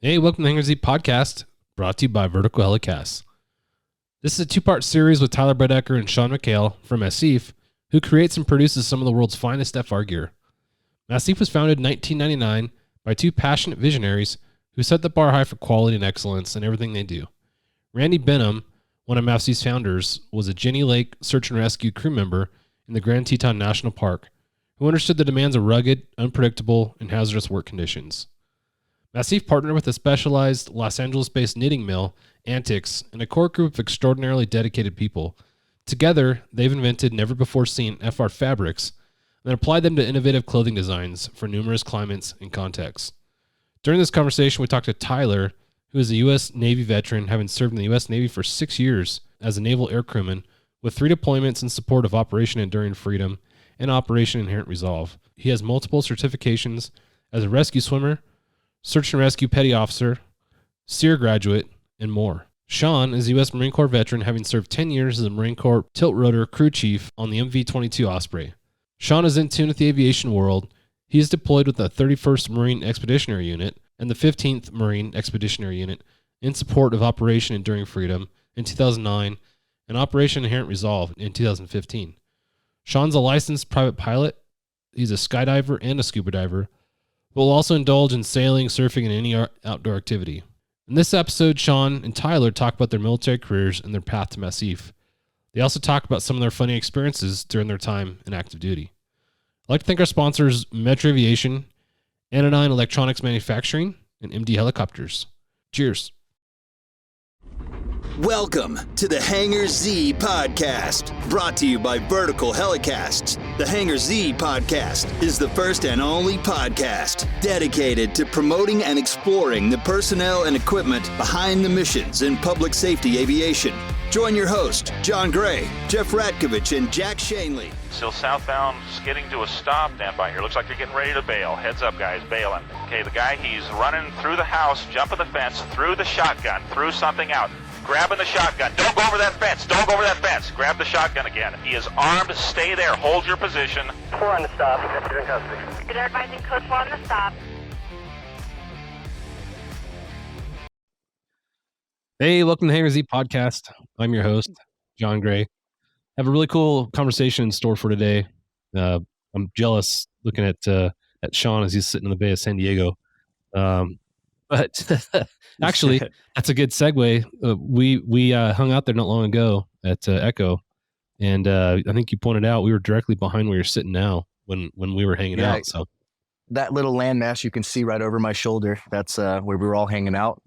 Hey, welcome to the Hangar Z podcast, brought to you by Vertical Helicasts. This is a two-part series with Tyler Boeddeker and Sean MacHale from Massif, who creates and produces some of the world's finest FR gear. Massif was founded in 1999 by two passionate visionaries who set the bar high for quality and excellence in everything they do. Randy Benham, one of Massif's founders, was a Jenny Lake search and rescue crew member in the Grand Teton National Park, who understood the demands of rugged, unpredictable, and hazardous work conditions. Massif partnered with a specialized Los Angeles-based knitting mill, Antex, and a core group of extraordinarily dedicated people. Together, they've invented never-before-seen FR fabrics and applied them to innovative clothing designs for numerous climates and contexts. During this conversation, we talked to Tyler, who is a U.S. Navy veteran, having served in the U.S. Navy for 6 years as a naval air crewman, with 3 deployments in support of Operation Enduring Freedom and Operation Inherent Resolve. He has multiple certifications as a rescue swimmer, search and rescue petty officer, SEER graduate, and more. Sean is a U.S. Marine Corps veteran, having served 10 years as a Marine Corps tilt rotor crew chief on the MV-22 Osprey. Sean is in tune with the aviation world. He is deployed with the 31st Marine Expeditionary Unit and the 15th Marine Expeditionary Unit in support of Operation Enduring Freedom in 2009 and Operation Inherent Resolve in 2015. Sean's a licensed private pilot. He's a skydiver and a scuba diver, but will also indulge in sailing, surfing, and any outdoor activity. In this episode, Sean and Tyler talk about their military careers and their path to Massif. They also talk about some of their funny experiences during their time in active duty. I'd like to thank our sponsors, Metro Aviation, Anodyne Electronics Manufacturing, and MD Helicopters. Cheers. Welcome to the Hangar Z podcast, brought to you by Vertical Helicasts. The Hangar Z podcast is the first and only podcast dedicated to promoting and exploring the personnel and equipment behind the missions in public safety aviation. Join your host, John Gray, Jeff Ratkovich, and Jack Shanley. Still southbound, skidding to a stop. Stand by here. Looks like they're getting ready to bail. Heads up, guys, bailing. Okay, the guy, he's running through the house, jumping the fence, threw the shotgun, threw something out. Grabbing the shotgun. Don't go over that fence. Don't go over that fence. Grab the shotgun again. He is armed. Stay there. Hold your position. 4 on the stop. You're in custody. Good advising code 4 on the stop. Hey, welcome to the Hangar Z podcast. I'm your host, John Gray. I have a really cool conversation in store for today. I'm jealous looking at Sean as he's sitting in the Bay of San Diego. But actually, that's a good segue. We hung out there not long ago at Echo, and I think you pointed out we were directly behind where you're sitting now when we were hanging out. So that little landmass you can see right over my shoulder, that's where we were all hanging out,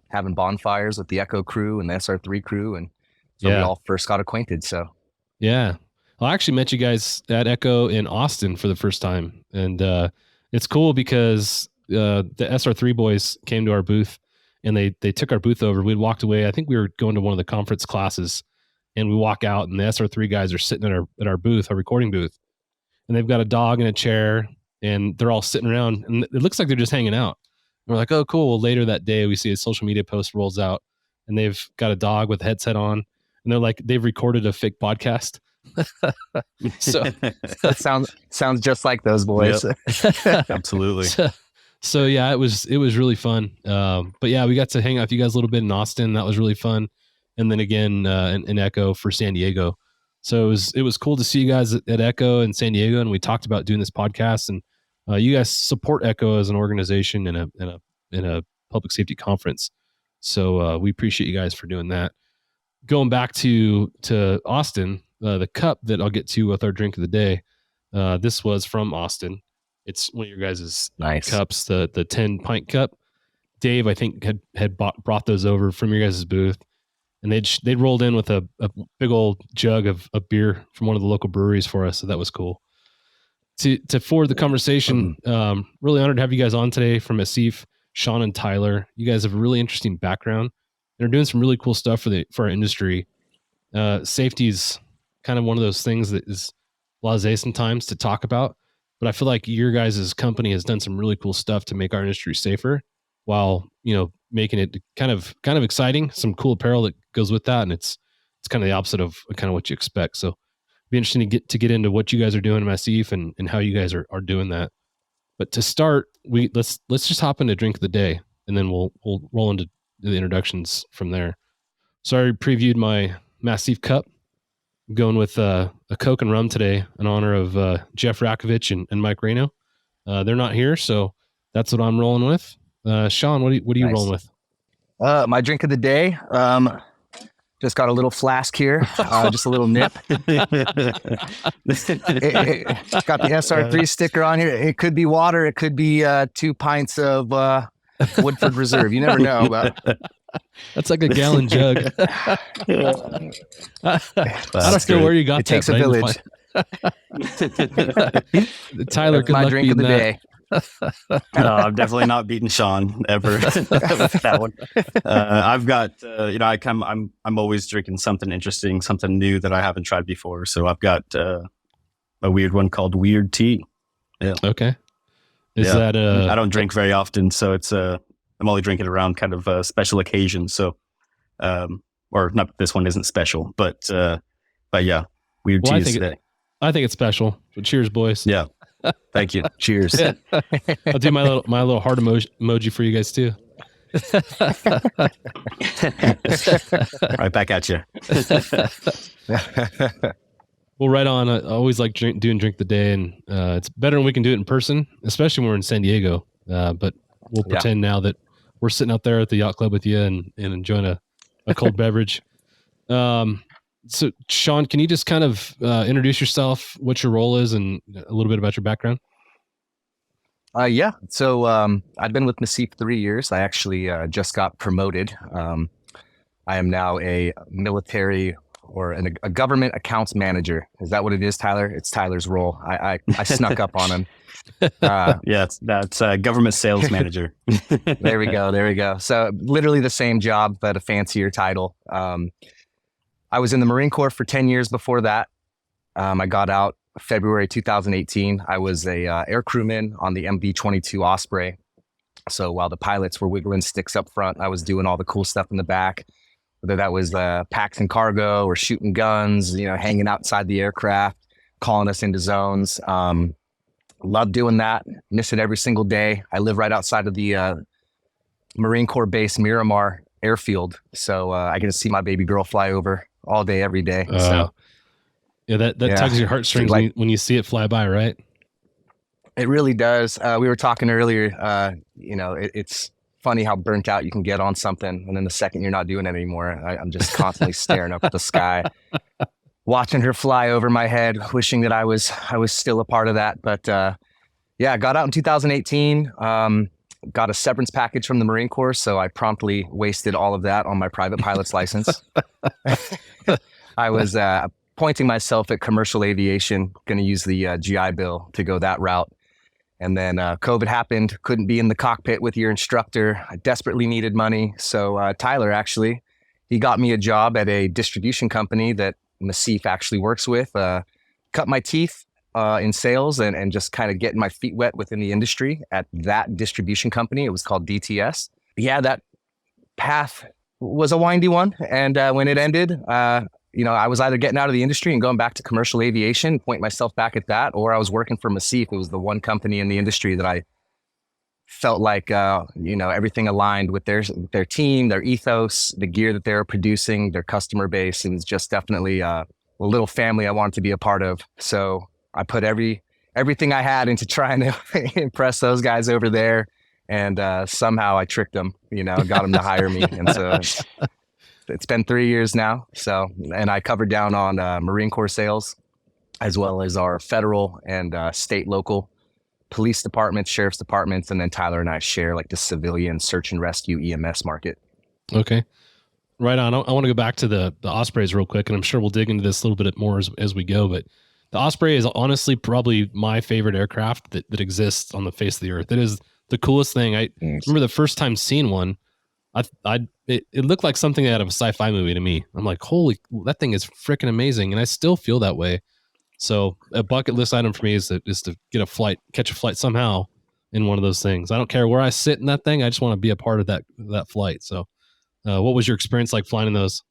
having bonfires with the Echo crew and the SR3 crew, and so we all first got acquainted. So yeah, well, I actually met you guys at Echo in Austin for the first time, and it's cool because the SR3 boys came to our booth and they took our booth over. We'd walked away. I think we were going to one of the conference classes, and we walk out and the SR3 guys are sitting at our booth, our recording booth, and they've got a dog in a chair and they're all sitting around and it looks like they're just hanging out. And we're like, oh, cool. Well, later that day we see a social media post rolls out and they've got a dog with a headset on and they're like, they've recorded a fake podcast. So that sounds just like those boys. Yep. Absolutely. So yeah, it was really fun. But yeah, we got to hang out with you guys a little bit in Austin. That was really fun. And then again in Echo for San Diego. So it was cool to see you guys at Echo in San Diego, and we talked about doing this podcast. And you guys support Echo as an organization in a public safety conference. So we appreciate you guys for doing that. Going back to Austin, the cup that I'll get to with our drink of the day. This was from Austin. It's one of your guys' nice cups, the 10 pint cup. Dave, I think, had brought those over from your guys' booth, and they'd rolled in with a big old jug of beer from one of the local breweries for us. So that was cool. To forward the conversation, really honored to have you guys on today from Massif, Sean and Tyler. You guys have a really interesting background and are doing some really cool stuff for our industry. Safety is kind of one of those things that is blasé sometimes to talk about. But I feel like your guys' company has done some really cool stuff to make our industry safer while, making it kind of exciting, some cool apparel that goes with that. And it's kind of the opposite of kind of what you expect. So it'd be interesting to get into what you guys are doing in Massif and how you guys are doing that. But to start, let's just hop into drink of the day. and then we'll roll into the introductions from there. So I previewed my Massif Cup. I'm going with a Coke and rum today in honor of Jeff Rakovich and Mike Reno. They're not here, so that's what I'm rolling with. Sean, what are you Nice. rolling with? My drink of the day, just got a little flask here, just a little nip. It's got the SR3 sticker on here. It could be water. It could be 2 pints of Woodford Reserve. You never know. But That's like a gallon jug. I don't know where you got it takes a village. Tyler, good my luck drink of the beating that. day. No, I'm definitely not beating Sean ever with that one. I've got, I'm always drinking something interesting, something new that I haven't tried before. So I've got a weird one called Weird Tea. Yeah. Okay. Is that I don't drink very often, so it's I'm only drinking around kind of special occasions. So, or not, this one isn't special, but yeah, Weird Tea is today. I think it's special. So cheers, boys. Yeah. Thank you. Cheers. I'll do my little heart emoji for you guys too. Right back at you. Well, right on. I always like doing drink the day, and it's better when we can do it in person, especially when we're in San Diego. But we'll pretend now that we're sitting out there at the yacht club with you and enjoying a cold beverage. So, Sean, can you just kind of introduce yourself, what your role is, and a little bit about your background? Yeah. So I've been with Massif 3 years. I actually just got promoted. I am now a military or a government accounts manager. Is that what it is, Tyler? It's Tyler's role. I snuck up on him. Yeah, that's government sales manager. There we go. So literally the same job, but a fancier title. I was in the Marine Corps for 10 years before that. I got out February 2018. I was a air crewman on the MV-22 Osprey. So while the pilots were wiggling sticks up front, I was doing all the cool stuff in the back, whether that was packs and cargo or shooting guns, hanging outside the aircraft, calling us into zones. Loved doing that. Miss it every single day. I live right outside of the Marine Corps base Miramar airfield. So I get to see my baby girl fly over all day, every day. So yeah, that tugs your heartstrings when you see it fly by, right? It really does. We were talking earlier, it's funny how burnt out you can get on something, and then the second you're not doing it anymore, I'm just constantly staring up at the sky, watching her fly over my head, wishing that I was still a part of that. But I got out in 2018, got a severance package from the Marine Corps, so I promptly wasted all of that on my private pilot's license. I was pointing myself at commercial aviation, going to use the GI Bill to go that route. And then COVID happened, couldn't be in the cockpit with your instructor. I desperately needed money. So Tyler, actually, he got me a job at a distribution company that Massif actually works with. Cut my teeth in sales and just kind of getting my feet wet within the industry at that distribution company. It was called DTS. Yeah, that path was a windy one. And when it ended, I was either getting out of the industry and going back to commercial aviation, point myself back at that, or I was working for Massif. It was the one company in the industry that I felt like, everything aligned with their team, their ethos, the gear that they were producing, their customer base. And it's just definitely a little family I wanted to be a part of. So I put everything I had into trying to impress those guys over there. And somehow I tricked them, got them to hire me. And so it's been 3 years now. So, and I covered down on Marine Corps sales, as well as our federal and state, local police departments, sheriff's departments. And then Tyler and I share like the civilian search and rescue EMS market. Okay. Right on. I want to go back to the Ospreys real quick, and I'm sure we'll dig into this a little bit more as we go. But the Osprey is honestly probably my favorite aircraft that exists on the face of the earth. It is the coolest thing. I remember the first time seeing one. It looked like something out of a sci-fi movie to me. I'm like, holy, that thing is freaking amazing. And I still feel that way. So a bucket list item for me is to catch a flight somehow in one of those things. I don't care where I sit in that thing. I just want to be a part of that flight. So what was your experience like flying in those?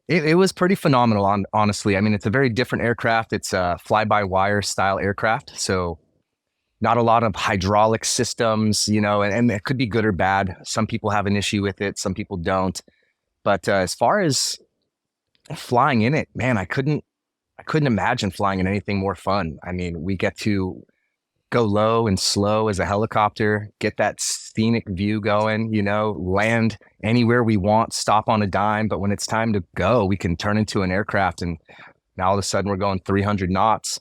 It was pretty phenomenal, honestly. I mean, it's a very different aircraft. It's a fly-by-wire style aircraft. So not a lot of hydraulic systems, and it could be good or bad. Some people have an issue with it, some people don't. But as far as flying in it, man, I couldn't imagine flying in anything more fun. I mean, we get to go low and slow as a helicopter, get that scenic view going, land anywhere we want, stop on a dime. But when it's time to go, we can turn into an aircraft, and now all of a sudden we're going 300 knots.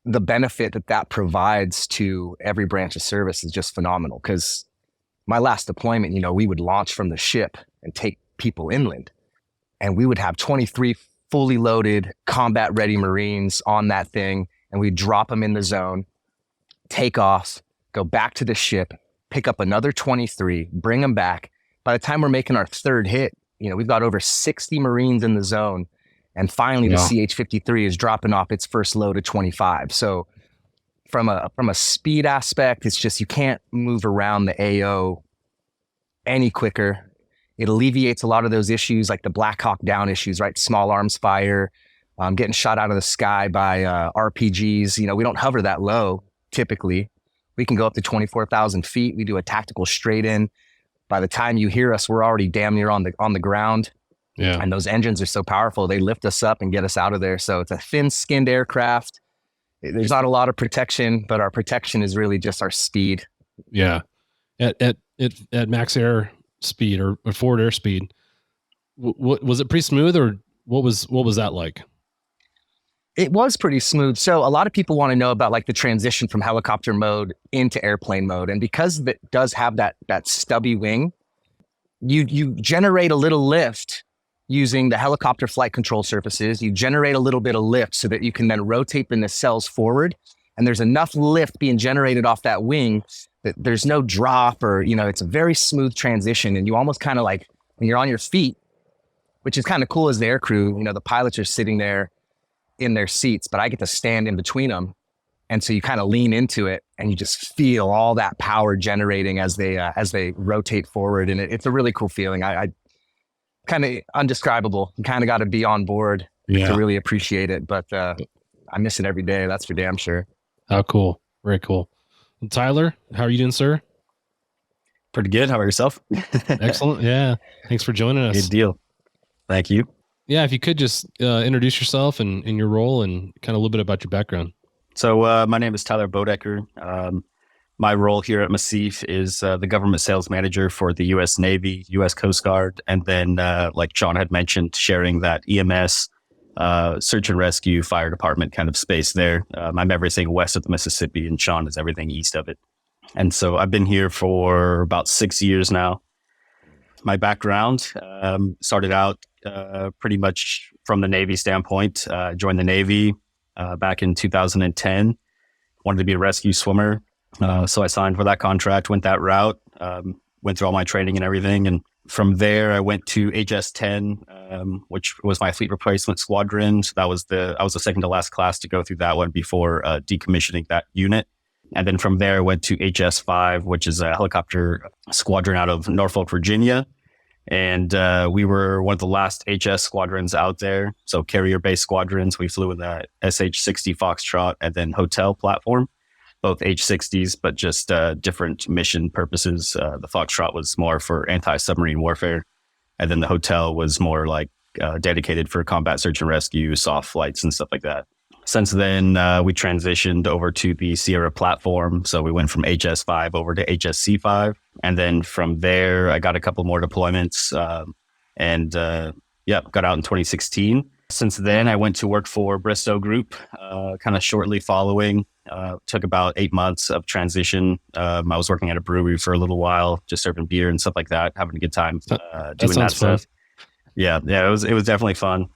The benefit that provides to every branch of service is just phenomenal. Because my last deployment, we would launch from the ship and take people inland, and we would have 23 fully loaded combat ready Marines on that thing, and we'd drop them in the zone, take off, go back to the ship, pick up another 23, bring them back. By the time we're making our third hit, we've got over 60 Marines in the zone. And finally, the CH-53 is dropping off its first load of 25. So from a speed aspect, it's just you can't move around the AO any quicker. It alleviates a lot of those issues, like the Black Hawk Down issues, right? Small arms fire, getting shot out of the sky by RPGs. We don't hover that low typically. We can go up to 24,000 feet. We do a tactical straight in. By the time you hear us, we're already damn near on the ground. Yeah. And those engines are so powerful, they lift us up and get us out of there. So it's a thin-skinned aircraft. There's not a lot of protection, but our protection is really just our speed. Yeah. At max air speed or forward air speed, what was it pretty smooth, or what was that like? It was pretty smooth. So a lot of people want to know about like the transition from helicopter mode into airplane mode. And because it does have that stubby wing, you generate a little lift using the helicopter flight control surfaces. You generate a little bit of lift so that you can then rotate the nacelles forward. And there's enough lift being generated off that wing that there's no drop, or, it's a very smooth transition. And you almost kind of like, when you're on your feet, which is kind of cool as the aircrew, the pilots are sitting there in their seats, but I get to stand in between them. And so you kind of lean into it and you just feel all that power generating as they rotate forward. And it's a really cool feeling. I kind of undescribable. You kind of got to be on board to really appreciate it. But I miss it every day. That's for damn sure. How cool. Very cool. Well, Tyler, how are you doing, sir? Pretty good. How about yourself? Excellent. Yeah. Thanks for joining us. Good deal. Thank you. Yeah. If you could just introduce yourself and your role and kind of a little bit about your background. So my name is Tyler Boeddeker. My role here at Massif is the government sales manager for the U.S. Navy, U.S. Coast Guard, and then, like John had mentioned, sharing that EMS, search and rescue, fire department kind of space there. I'm everything west of the Mississippi, and Sean is everything east of it. And so I've been here for about 6 years now. My background started out pretty much from the Navy standpoint. Joined the Navy back in 2010. Wanted to be a rescue swimmer. So I signed for that contract, went that route, went through all my training and everything. And from there, I went to HS-10, which was my fleet replacement squadron. So I was the second to last class to go through that one before decommissioning that unit. And then from there, I went to HS-5, which is a helicopter squadron out of Norfolk, Virginia. And we were one of the last HS squadrons out there. So carrier-based squadrons. We flew in the SH-60 Foxtrot and then Hotel platform. Both H-60s, but just different mission purposes. The Foxtrot was more for anti-submarine warfare. And then the Hotel was more like dedicated for combat search and rescue, soft flights and stuff like that. Since then, we transitioned over to the Sierra platform. So we went from HS-5 over to HSC-5. And then from there, I got a couple more deployments and got out in 2016. Since then, I went to work for Bristow Group, kind of shortly following. Took about 8 months of transition. I was working at a brewery for a little while, just serving beer and stuff like that, having a good time doing that stuff. Yeah, it was definitely fun.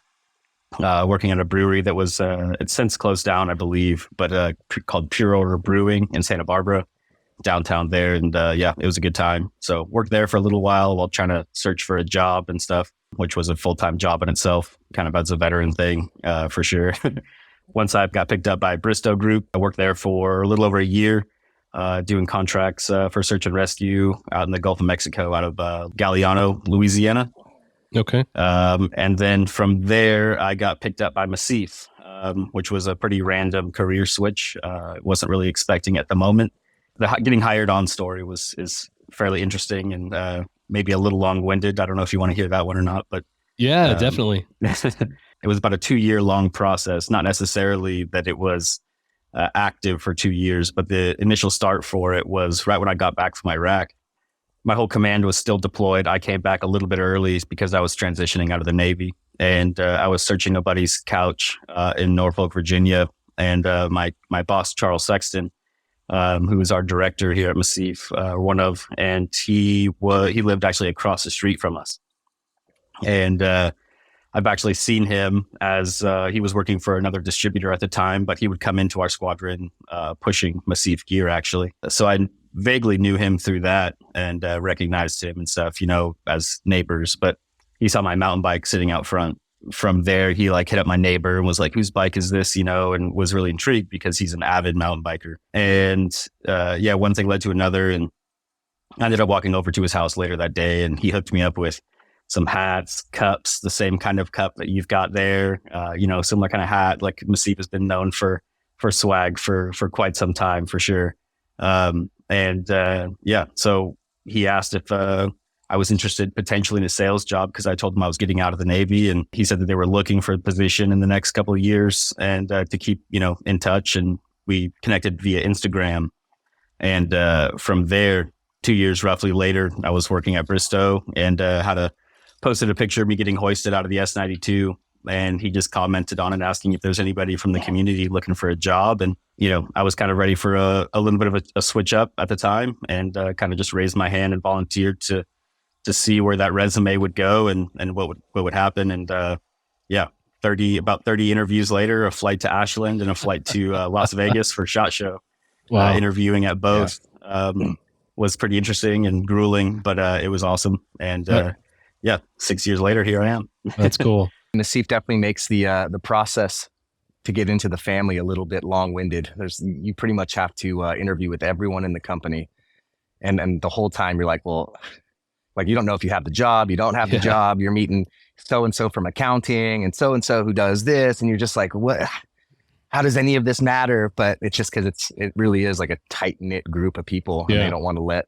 Working at a brewery that was it's since closed down, I believe, but called Pure Order Brewing in Santa Barbara, downtown there, and it was a good time. So worked there for a little while trying to search for a job and stuff, which was a full-time job in itself, kind of as a veteran thing for sure. Once I got picked up by Bristow Group, I worked there for a little over a year, doing contracts for search and rescue out in the Gulf of Mexico, out of Galeano, Louisiana. Okay. And then from there, I got picked up by Massif. which was a pretty random career switch. Wasn't really expecting at the moment. The getting hired on story is fairly interesting and maybe a little long-winded. I don't know if you want to hear that one or not, but Yeah, definitely. It was about a 2-year long process. Not necessarily that it was active for 2 years, but the initial start for it was right when I got back from Iraq. My whole command was still deployed. I came back a little bit early because I was transitioning out of the Navy, and I was searching a buddy's couch in Norfolk, Virginia, and my boss, Charles Sexton, who is our director here at Massif, and he lived actually across the street from us. And I've actually seen him as he was working for another distributor at the time, but he would come into our squadron pushing Massif gear, actually. So I vaguely knew him through that and recognized him and stuff, as neighbors. But he saw my mountain bike sitting out front. From there, he hit up my neighbor and was like, whose bike is this, and was really intrigued because he's an avid mountain biker. And one thing led to another. And I ended up walking over to his house later that day, and he hooked me up with some hats, cups, the same kind of cup that you've got there, similar kind of hat. Like Massif has been known for swag for quite some time, for sure. So he asked if I was interested potentially in a sales job because I told him I was getting out of the Navy, and he said that they were looking for a position in the next couple of years and to keep, in touch. And we connected via Instagram. And from there, 2 years roughly later, I was working at Bristow and posted a picture of me getting hoisted out of the S-92. And he just commented on it, asking if there's anybody from the community looking for a job. And, I was kind of ready for a little bit of a switch up at the time, and kind of just raised my hand and volunteered to see where that resume would go and what would happen. And about 30 interviews later, a flight to Ashland and a flight to Las Vegas for SHOT Show. Wow. Interviewing at both was pretty interesting and grueling, but it was awesome. And 6 years later, here I am. That's cool. Massif definitely makes the process to get into the family a little bit long-winded. You pretty much have to interview with everyone in the company, and the whole time you're like, well, you don't know if you have the job, you don't have the job. You're meeting so and so from accounting and so who does this, and you're just like, what? How does any of this matter? But it's just because it really is like a tight-knit group of people, and they don't want to let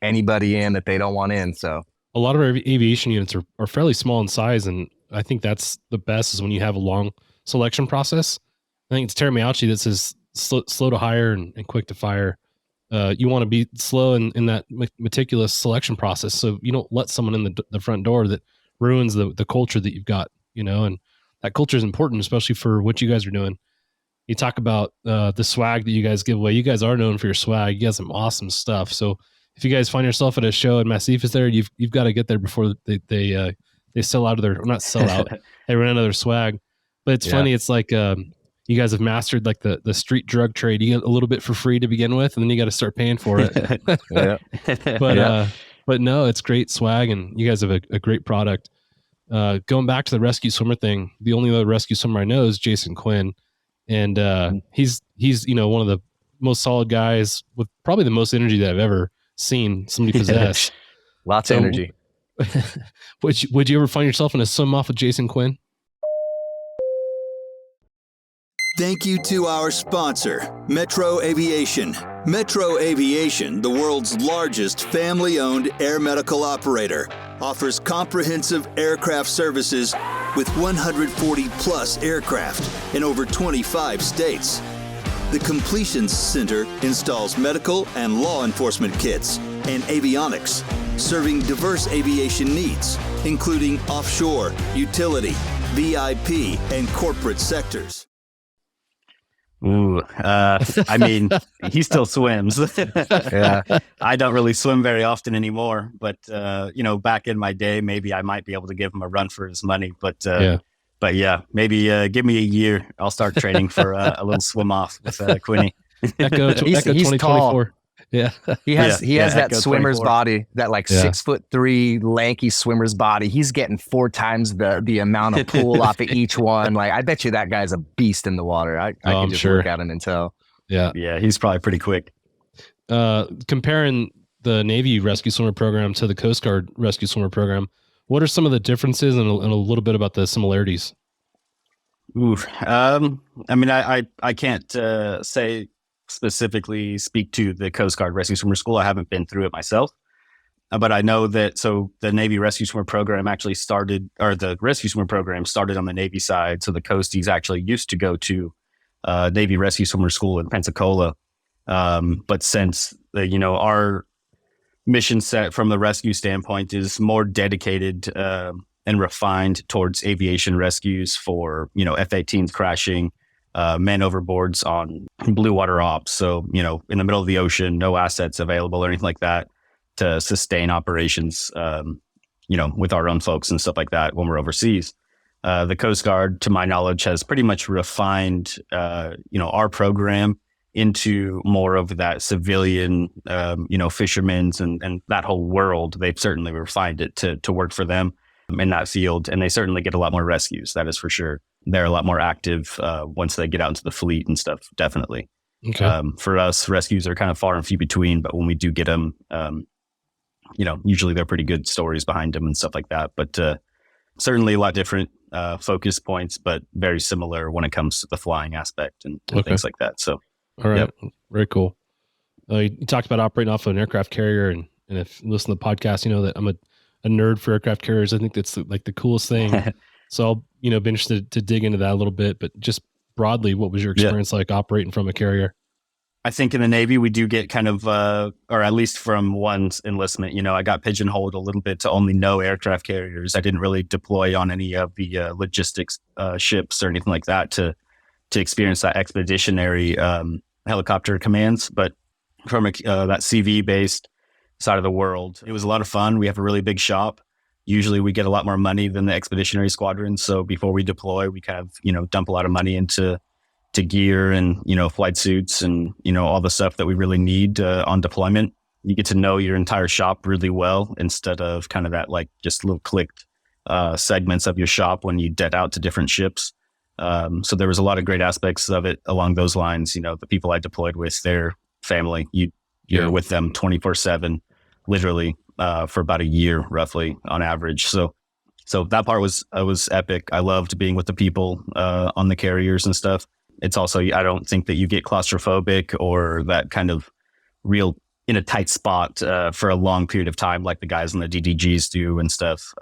anybody in that they don't want in. So a lot of our aviation units are fairly small in size, and I think that's the best is when you have a long selection process. I think it's Terry Miauchi that says slow to hire and quick to fire. You want to be slow in that meticulous selection process, so you don't let someone in the front door that ruins the culture that you've got, and that culture is important, especially for what you guys are doing. You talk about the swag that you guys give away. You guys are known for your swag. You got some awesome stuff. So if you guys find yourself at a show and Massif is there, you've got to get there before they sell out of their, not sell out, they run out of their swag. But it's funny. It's like you guys have mastered the street drug trade. You get a little bit for free to begin with, and then you got to start paying for it. But no, it's great swag, and you guys have a great product. Going back to the rescue swimmer thing, the only other rescue swimmer I know is Jason Quinn. And he's one of the most solid guys with probably the most energy that I've ever seen somebody possess. Lots of energy. Would you ever find yourself in a swim off with Jason Quinn? Thank you to our sponsor, Metro Aviation. Metro Aviation, the world's largest family-owned air medical operator, offers comprehensive aircraft services with 140-plus aircraft in over 25 states. The Completions Center installs medical and law enforcement kits and avionics, serving diverse aviation needs, including offshore, utility, VIP, and corporate sectors. Ooh, I mean, he still swims. I don't really swim very often anymore, but back in my day, maybe I might be able to give him a run for his money. But maybe give me a year. I'll start training for a little swim off with Quinny. Echo 2024. Tall. Yeah, he has that Echo swimmer's 24. body, that 6'3" lanky swimmer's body. He's getting 4 times the amount of pull off of each one. I bet you that guy's a beast in the water. I can just work out and tell. Yeah, he's probably pretty quick. Comparing the Navy rescue swimmer program to the Coast Guard rescue swimmer program, what are some of the differences and a little bit about the similarities? Ooh, I mean, I can't say specifically speak to the Coast Guard Rescue Swimmer School. I haven't been through it myself, but I know that so the Navy Rescue Swimmer program actually started, or the Rescue Swimmer program started on the Navy side. So the Coasties actually used to go to Navy Rescue Swimmer School in Pensacola, but since our mission set from the rescue standpoint is more dedicated and refined towards aviation rescues for, F-18s crashing, men overboards on blue water ops. So, in the middle of the ocean, no assets available or anything like that to sustain operations, with our own folks and stuff like that when we're overseas. The Coast Guard, to my knowledge, has pretty much refined, our program into more of that civilian, fishermen's and that whole world. They've certainly refined it to work for them in that field. And they certainly get a lot more rescues. That is for sure. They're a lot more active once they get out into the fleet and stuff. Definitely. Okay. For us, rescues are kind of far and few between, but when we do get them, usually they're pretty good stories behind them and stuff like that. But certainly a lot different focus points, but very similar when it comes to the flying aspect and things like that. So, all right. Yep. Very cool. You talked about operating off of an aircraft carrier, and if you listen to the podcast, you know that I'm a nerd for aircraft carriers. I think that's like the coolest thing. So I'll, be interested to dig into that a little bit, but just broadly, what was your experience like operating from a carrier? I think in the Navy, we do get kind of, or at least from one's enlistment, I got pigeonholed a little bit to only know aircraft carriers. I didn't really deploy on any of the logistics ships or anything like that to experience that expeditionary helicopter commands. But from that CV-based side of the world, it was a lot of fun. We have a really big shop. Usually we get a lot more money than the expeditionary squadron. So before we deploy, we kind of, dump a lot of money into gear and, flight suits and, all the stuff that we really need on deployment. You get to know your entire shop really well instead of kind of that like just little clicked segments of your shop when you jet out to different ships. So there was a lot of great aspects of it along those lines. The people I deployed with, their family, you're with them 24/7, literally for about a year, roughly on average. So that part was epic. I loved being with the people on the carriers and stuff. It's also, I don't think that you get claustrophobic or that kind of real in a tight spot for a long period of time, like the guys on the DDGs do and stuff.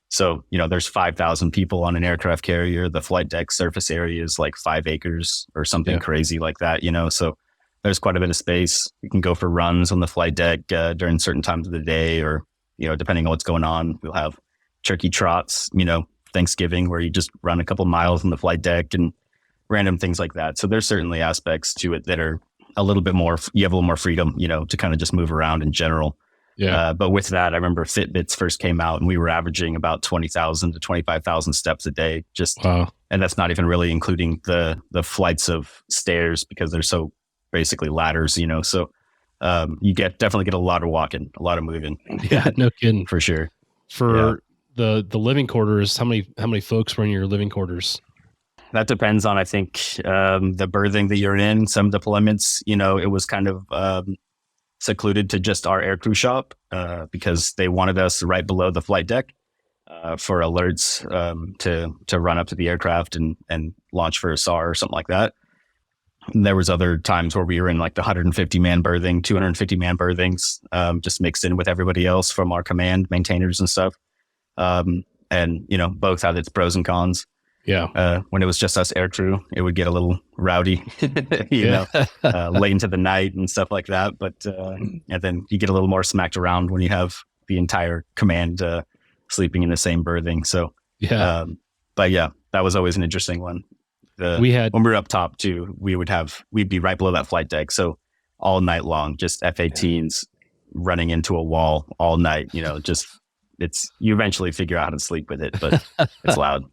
So, there's 5,000 people on an aircraft carrier. The flight deck surface area is like 5 acres or something crazy like that, so there's quite a bit of space. You can go for runs on the flight deck during certain times of the day or, depending on what's going on. We'll have turkey trots, Thanksgiving, where you just run a couple miles on the flight deck and random things like that. So there's certainly aspects to it that are a little bit more, you have a little more freedom, to kind of just move around in general. Yeah. But with that, I remember Fitbits first came out and we were averaging about 20,000 to 25,000 steps a day. And that's not even really including the flights of stairs because they're so basically ladders, so you definitely get a lot of walking, a lot of moving. Yeah, no kidding. For sure. For the living quarters, how many folks were in your living quarters? That depends on, I think, the berthing that you're in. Some deployments, it was kind of secluded to just our aircrew shop because they wanted us right below the flight deck for alerts to run up to the aircraft and launch for a SAR or something like that. And there was other times where we were in like the 150-man berthing, 250-man berthings, just mixed in with everybody else from our command maintainers and stuff. And, both had its pros and cons. Yeah. When it was just us aircrew, it would get a little rowdy, late into the night and stuff like that. But, and then you get a little more smacked around when you have the entire command sleeping in the same berthing. So, but yeah, that was always an interesting one. When we were up top too, we'd be right below that flight deck. So all night long, just F-18s running into a wall all night, you eventually figure out how to sleep with it, but it's loud.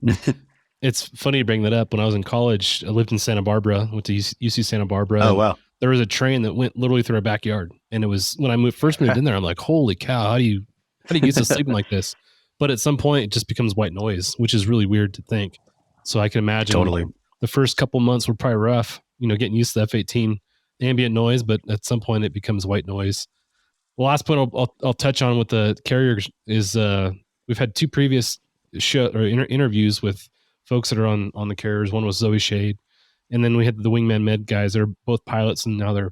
It's funny you bring that up. When I was in college, I lived in Santa Barbara, went to UC Santa Barbara. Oh, wow. There was a train that went literally through our backyard. And it was, when I first moved in there, I'm like, holy cow, how do you get used to sleeping like this? But at some point it just becomes white noise, which is really weird to think. So I can imagine totally. The first couple months were probably rough, getting used to the F-18 ambient noise, but at some point it becomes white noise. The last point I'll touch on with the carrier is we've had 2 previous interviews with folks that are on the carriers. One was Zoe Shade, and then we had the Wingman Med guys. They're both pilots, and now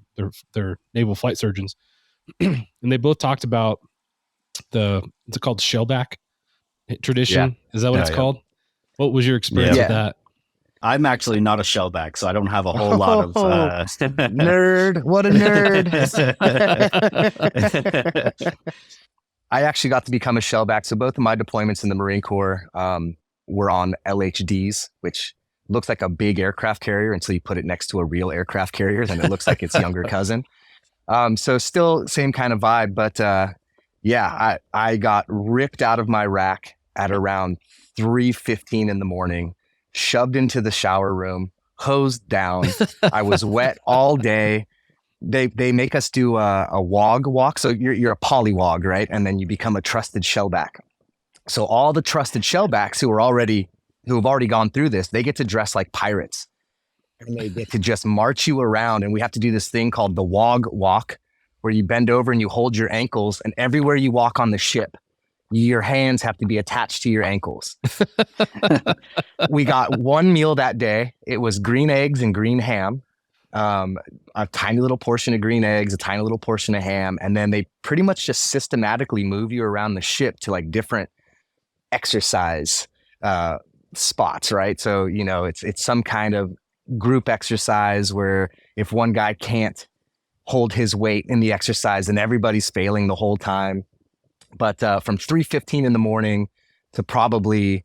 they're naval flight surgeons. And they both talked about it's called shellback tradition. Yeah. Is that what it's called? What was your experience with that? I'm actually not a shellback, so I don't have a whole lot of nerd. What a nerd! I actually got to become a shellback. So both of my deployments in the Marine Corps were on LHDs, which looks like a big aircraft carrier until you put it next to a real aircraft carrier, then it looks like its younger cousin. So still same kind of vibe, but I got ripped out of my rack at around 3:15 in the morning, shoved into the shower room, hosed down. I was wet all day. They make us do a WOG walk. So you're a polywog, right? And then you become a trusted shellback. So all the trusted shellbacks who have already gone through this, they get to dress like pirates. And they get to just march you around. And we have to do this thing called the WOG walk, where you bend over and you hold your ankles, and everywhere you walk on the ship, your hands have to be attached to your ankles. We got one meal that day. It was green eggs and green ham. A tiny little portion of green eggs, a tiny little portion of ham. And then they pretty much just systematically move you around the ship to like different exercise spots, right? So, it's some kind of group exercise where if one guy can't hold his weight in the exercise, then everybody's failing the whole time. But from 3:15 in the morning to probably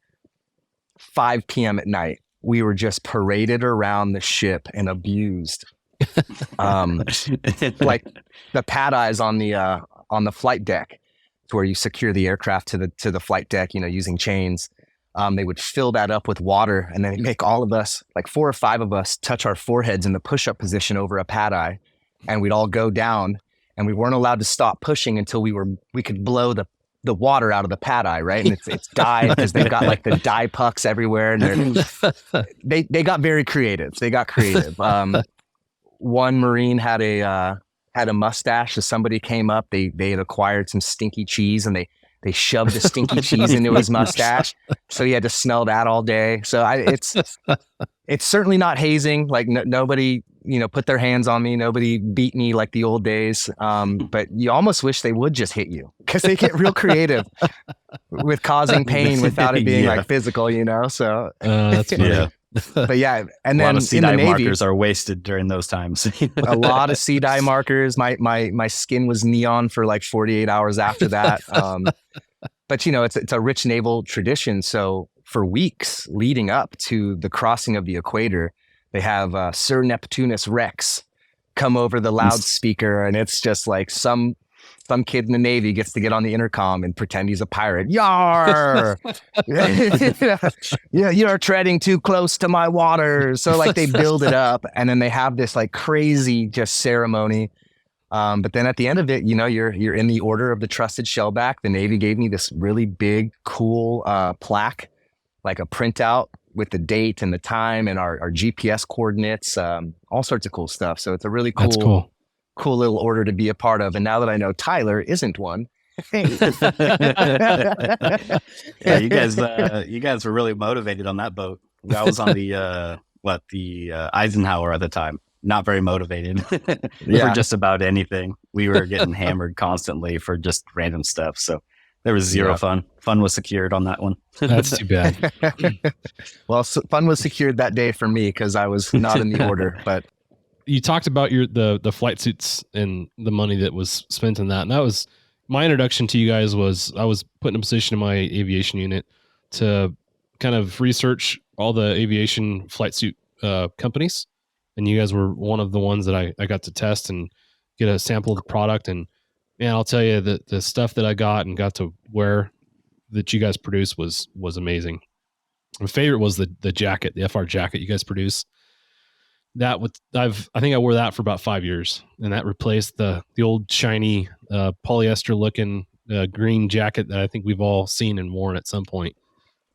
5 p.m. at night, we were just paraded around the ship and abused. Like the pad eyes on the flight deck, to where you secure the aircraft to the flight deck, using chains. They would fill that up with water, and then make all of us, like 4 or 5 of us, touch our foreheads in the push-up position over a pad eye, and we'd all go down, and we weren't allowed to stop pushing until we could blow the water out of the pad eye, right? And it's dye, because they've got like the dye pucks everywhere, and they got very creative. They got creative. One Marine had a mustache. As somebody came up, they had acquired some stinky cheese, and they shoved the stinky cheese into his mustache, so he had to smell that all day. So it's certainly not hazing. Like nobody, put their hands on me. Nobody beat me like the old days. But you almost wish they would just hit you, because they get real creative with causing pain without it being like physical, So that's funny. Yeah. But yeah, and then a lot of in the C-dye Navy, markers are wasted during those times. a lot of C-dye markers. My skin was neon for like 48 hours after that. But it's a rich naval tradition. So for weeks leading up to the crossing of the equator, they have Sir Neptunus Rex come over the loudspeaker, and it's just like some kid in the Navy gets to get on the intercom and pretend he's a pirate. Yar! Yeah, you're treading too close to my waters. So like they build it up, and then they have this like crazy just ceremony. But then at the end of it, you're in the order of the trusted shellback. The Navy gave me this really big, cool plaque, like a printout with the date and the time and our GPS coordinates, all sorts of cool stuff. So it's a really cool little order to be a part of. And now that I know Tyler isn't one, hey. Yeah, you guys were really motivated on that boat. I was on the Eisenhower at the time. Not very motivated for just about anything. We were getting hammered constantly for just random stuff. So there was zero fun. Fun was secured on that one. That's too bad. Well, fun was secured that day for me, because I was not in the order. But you talked about the flight suits and the money that was spent on that. And that was my introduction to you guys. I was put in a position in my aviation unit to kind of research all the aviation flight suit companies. And you guys were one of the ones that I got to test and get a sample of the product. And man, I'll tell you that the stuff that I got and got to wear that you guys produced was amazing. My favorite was the jacket, the FR jacket you guys produce. I think I wore that for about 5 years, and that replaced the old shiny polyester looking green jacket that I think we've all seen and worn at some point.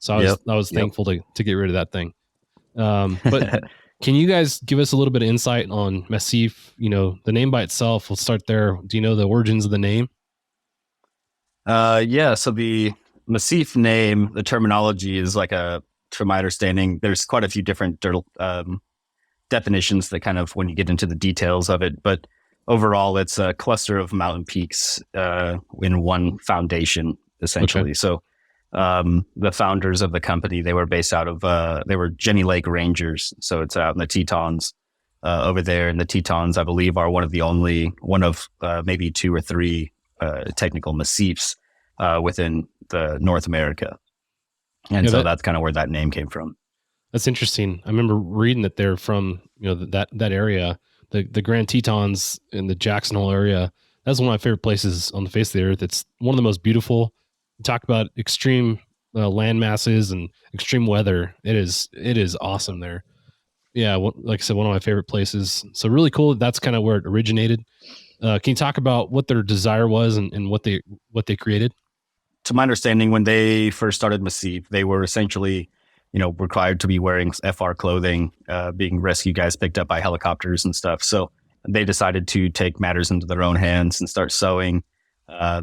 So I was thankful to get rid of that thing. But can you guys give us a little bit of insight on Massif? The name by itself, we'll start there. Do you know the origins of the name? So the Massif name, the terminology is like from my understanding, there's quite a few different definitions that kind of when you get into the details of it. But overall, it's a cluster of mountain peaks in one foundation, essentially. Okay. So the founders of the company, they were based out of, they were Jenny Lake Rangers. So it's out in the Tetons over there. And the Tetons, I believe, are one of maybe 2 or 3 technical Massifs within the North America. And so that's kind of where that name came from. That's interesting. I remember reading that they're from, that area, the Grand Tetons in the Jackson Hole area. That's one of my favorite places on the face of the earth. It's one of the most beautiful. You talk about extreme land masses and extreme weather. It is awesome there. Yeah, like I said, one of my favorite places. So really cool. That's kind of where it originated. Can you talk about what their desire was and what they created? To my understanding, when they first started Massif, they were essentially required to be wearing FR clothing, being rescue guys picked up by helicopters and stuff. So they decided to take matters into their own hands and start sewing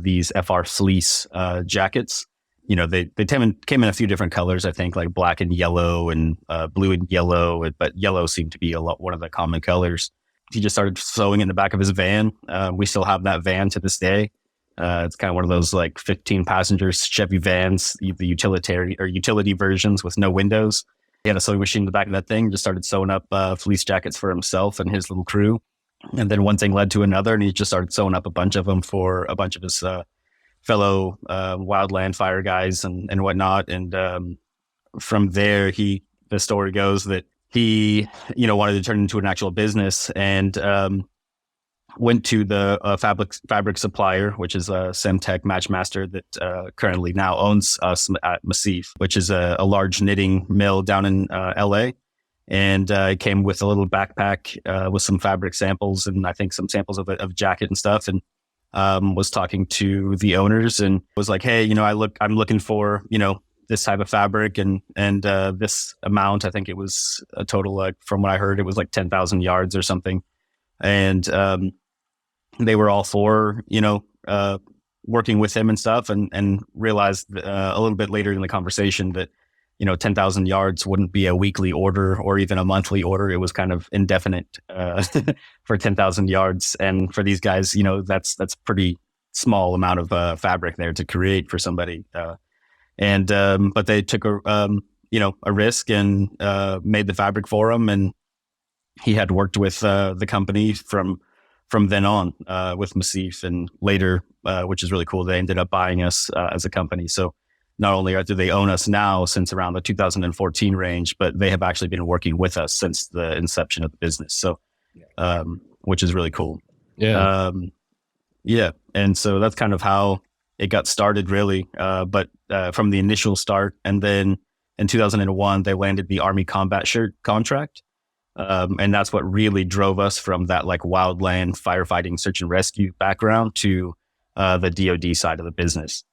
these FR fleece jackets. They came in a few different colors, I think, like black and yellow and blue and yellow, but yellow seemed to be one of the common colors. He just started sewing in the back of his van. We still have that van to this day. It's kind of one of those like 15 passenger Chevy vans, the utility versions with no windows. He had a sewing machine in the back of that thing, just started sewing up fleece jackets for himself and his little crew. And then one thing led to another, and he just started sewing up a bunch of them for a bunch of his fellow wildland fire guys and whatnot. And from there, the story goes that he, wanted to turn it into an actual business and went to the fabric supplier, which is a Semtech Matchmaster that currently now owns us at Massif, which is a large knitting mill down in LA. And it came with a little backpack with some fabric samples and I think some samples of jacket and stuff. And was talking to the owners and was like, hey, I'm looking for, this type of fabric and this amount. I think it was a total, like from what I heard, it was like 10,000 yards or something. And they were all for, working with him and stuff and realized a little bit later in the conversation that, 10,000 yards wouldn't be a weekly order or even a monthly order. It was kind of indefinite for 10,000 yards. And for these guys, that's pretty small amount of fabric there to create for somebody. But they took a risk and made the fabric for him. And he had worked with the company from then on with Massif, and later, which is really cool, they ended up buying us as a company. So not only do they own us now since around the 2014 range, but they have actually been working with us since the inception of the business. So, which is really cool. Yeah. Yeah. And so that's kind of how it got started, really. But from the initial start, and then in 2001, they landed the Army Combat Shirt contract. And that's what really drove us from that like wildland firefighting, search and rescue background to the DoD side of the business.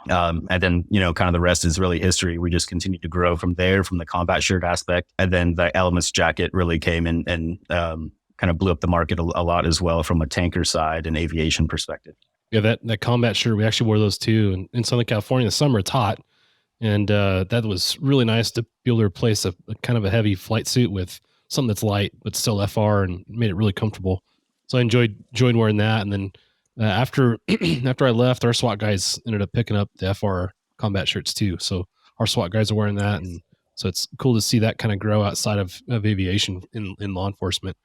And then, kind of the rest is really history. We just continued to grow from there, from the combat shirt aspect. And then the Elements jacket really came in and kind of blew up the market a lot as well from a tanker side and aviation perspective. Yeah, that combat shirt, we actually wore those too. And in Southern California in the summer, it's hot. And that was really nice to be able to replace a kind of a heavy flight suit with something that's light, but still FR, and made it really comfortable. So I enjoyed wearing that. And then after I left, our SWAT guys ended up picking up the FR combat shirts too. So our SWAT guys are wearing that. And so it's cool to see that kind of grow outside of aviation in law enforcement.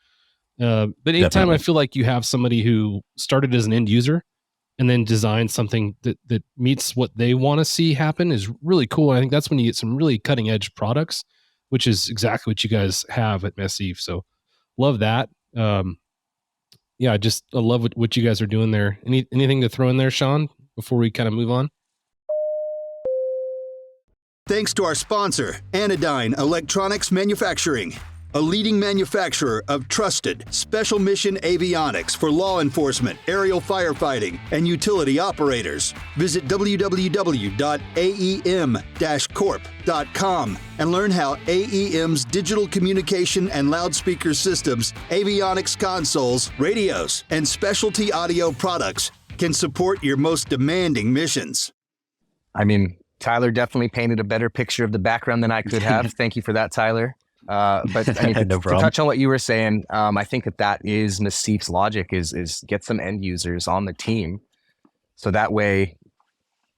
But anytime Definitely. I feel like you have somebody who started as an end user and then designed something that meets what they want to see happen is really cool. And I think that's when you get some really cutting edge products, which is exactly what you guys have at Massif. So love that. I love what you guys are doing there. Anything to throw in there, Sean, before we kind of move on? Thanks to our sponsor, Anodyne Electronics Manufacturing, a leading manufacturer of trusted special mission avionics for law enforcement, aerial firefighting, and utility operators. Visit www.aem-corp.com and learn how AEM's digital communication and loudspeaker systems, avionics consoles, radios, and specialty audio products can support your most demanding missions. I mean, Tyler definitely painted a better picture of the background than I could have. Thank you for that, Tyler. But I mean, No to problem. touch on what you were saying, I think that is Massif's logic is get some end users on the team. So that way,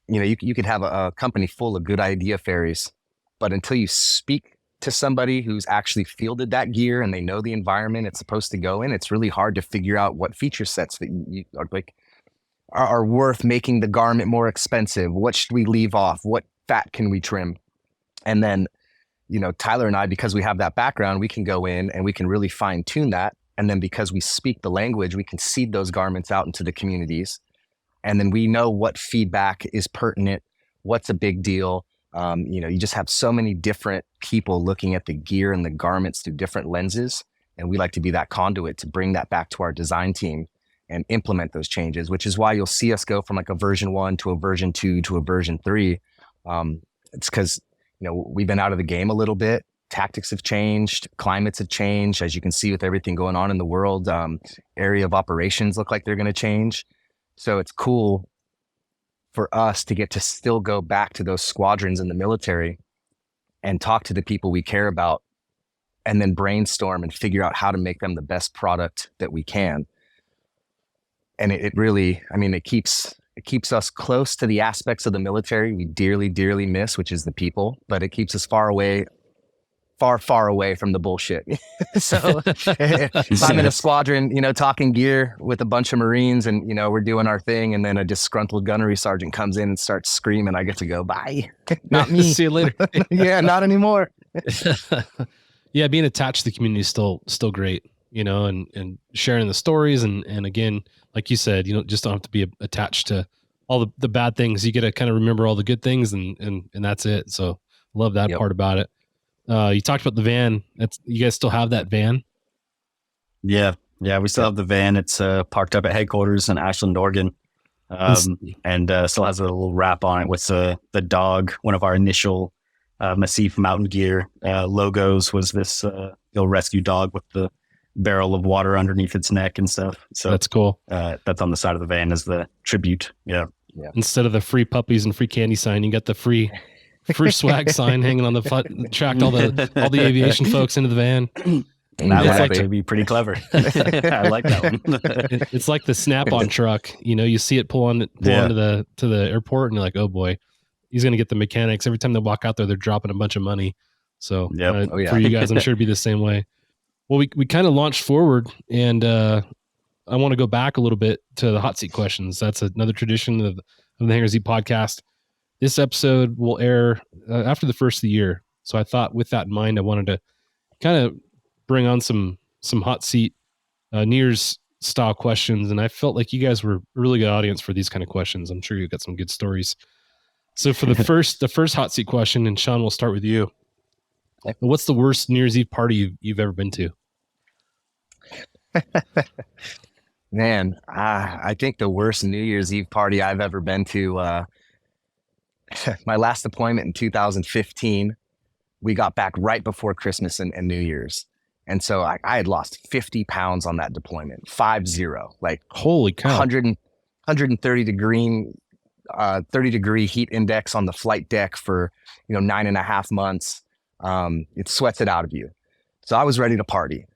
you could have a company full of good idea fairies, but until you speak to somebody who's actually fielded that gear and they know the environment it's supposed to go in, it's really hard to figure out what feature sets that you are like are worth making the garment more expensive. What should we leave off? What fat can we trim? And then, Tyler and I, because we have that background, we can go in and we can really fine tune that. And then because we speak the language, we can seed those garments out into the communities. And then we know what feedback is pertinent, what's a big deal. You just have so many different people looking at the gear and the garments through different lenses. And we like to be that conduit to bring that back to our design team and implement those changes, which is why you'll see us go from like a version 1 to a version 2 to a version 3. It's because, we've been out of the game a little bit. Tactics have changed, climates have changed. As you can see with everything going on in the world, area of operations look like they're going to change. So it's cool for us to get to still go back to those squadrons in the military and talk to the people we care about and then brainstorm and figure out how to make them the best product that we can. And it really, it keeps us close to the aspects of the military we dearly, dearly miss, which is the people, but it keeps us far away from the bullshit. So if I'm in a squadron, talking gear with a bunch of Marines and, we're doing our thing, and then a disgruntled gunnery sergeant comes in and starts screaming, I get to go, bye. Not me. See you later. Yeah, not anymore. Yeah, being attached to the community is still great, and sharing the stories. And again, like you said, just don't have to be attached to all the bad things. You get to kind of remember all the good things and that's it. So love that part about it. You talked about the van. You guys still have that van? Yeah, we still have the van. It's parked up at headquarters in Ashland, Oregon, and still has a little wrap on it with the dog. One of our initial Massif mountain gear logos was this rescue dog with the barrel of water underneath its neck and stuff. So that's cool. That's on the side of the van as the tribute. Yeah. Instead of the free puppies and free candy sign, you got the free swag sign hanging on the front. Tracked all the aviation folks into the van. That would actually be pretty clever. I like that one. It's like the Snap-on truck. You see it pull onto the airport, and you're like, oh boy, he's gonna get the mechanics. Every time they walk out there, they're dropping a bunch of money. So for you guys, I'm sure it'd be the same way. Well, we kind of launched forward, and I want to go back a little bit to the hot seat questions. That's another tradition of the Hangar Z podcast. This episode will air after the first of the year. So I thought with that in mind, I wanted to kind of bring on some hot seat New Year's style questions. And I felt like you guys were a really good audience for these kind of questions. I'm sure you've got some good stories. So for the first hot seat question, and Sean, we'll start with you. What's the worst New Year's Eve party you've ever been to? Man, I think the worst New Year's Eve party I've ever been to, my last deployment in 2015, we got back right before Christmas and New Year's. And so I had lost 50 pounds on that deployment, 50, like holy cow, 130 degree heat index on the flight deck for, 9.5 months. It sweats it out of you. So I was ready to party.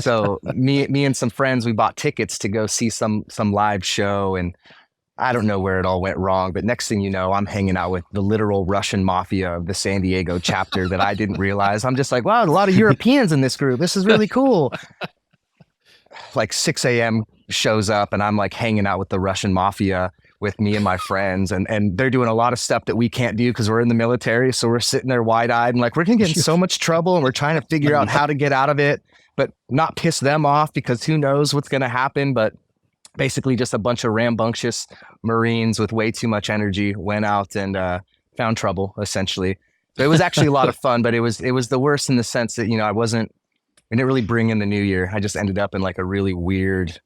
So me and some friends, we bought tickets to go see some live show, and I don't know where it all went wrong, but next thing you know, I'm hanging out with the literal Russian mafia of the San Diego chapter that I didn't realize. I'm just like, wow, a lot of Europeans in this group. This is really cool. Like 6 a.m. shows up, and I'm like hanging out with the Russian mafia with me and my friends, and they're doing a lot of stuff that we can't do because we're in the military. So we're sitting there wide-eyed and like, we're gonna get in so much trouble, and we're trying to figure out how to get out of it, but not piss them off because who knows what's gonna happen. But basically just a bunch of rambunctious Marines with way too much energy went out and found trouble, essentially. So it was actually a lot of fun, but it was the worst in the sense that, I didn't really bring in the new year. I just ended up in like a really weird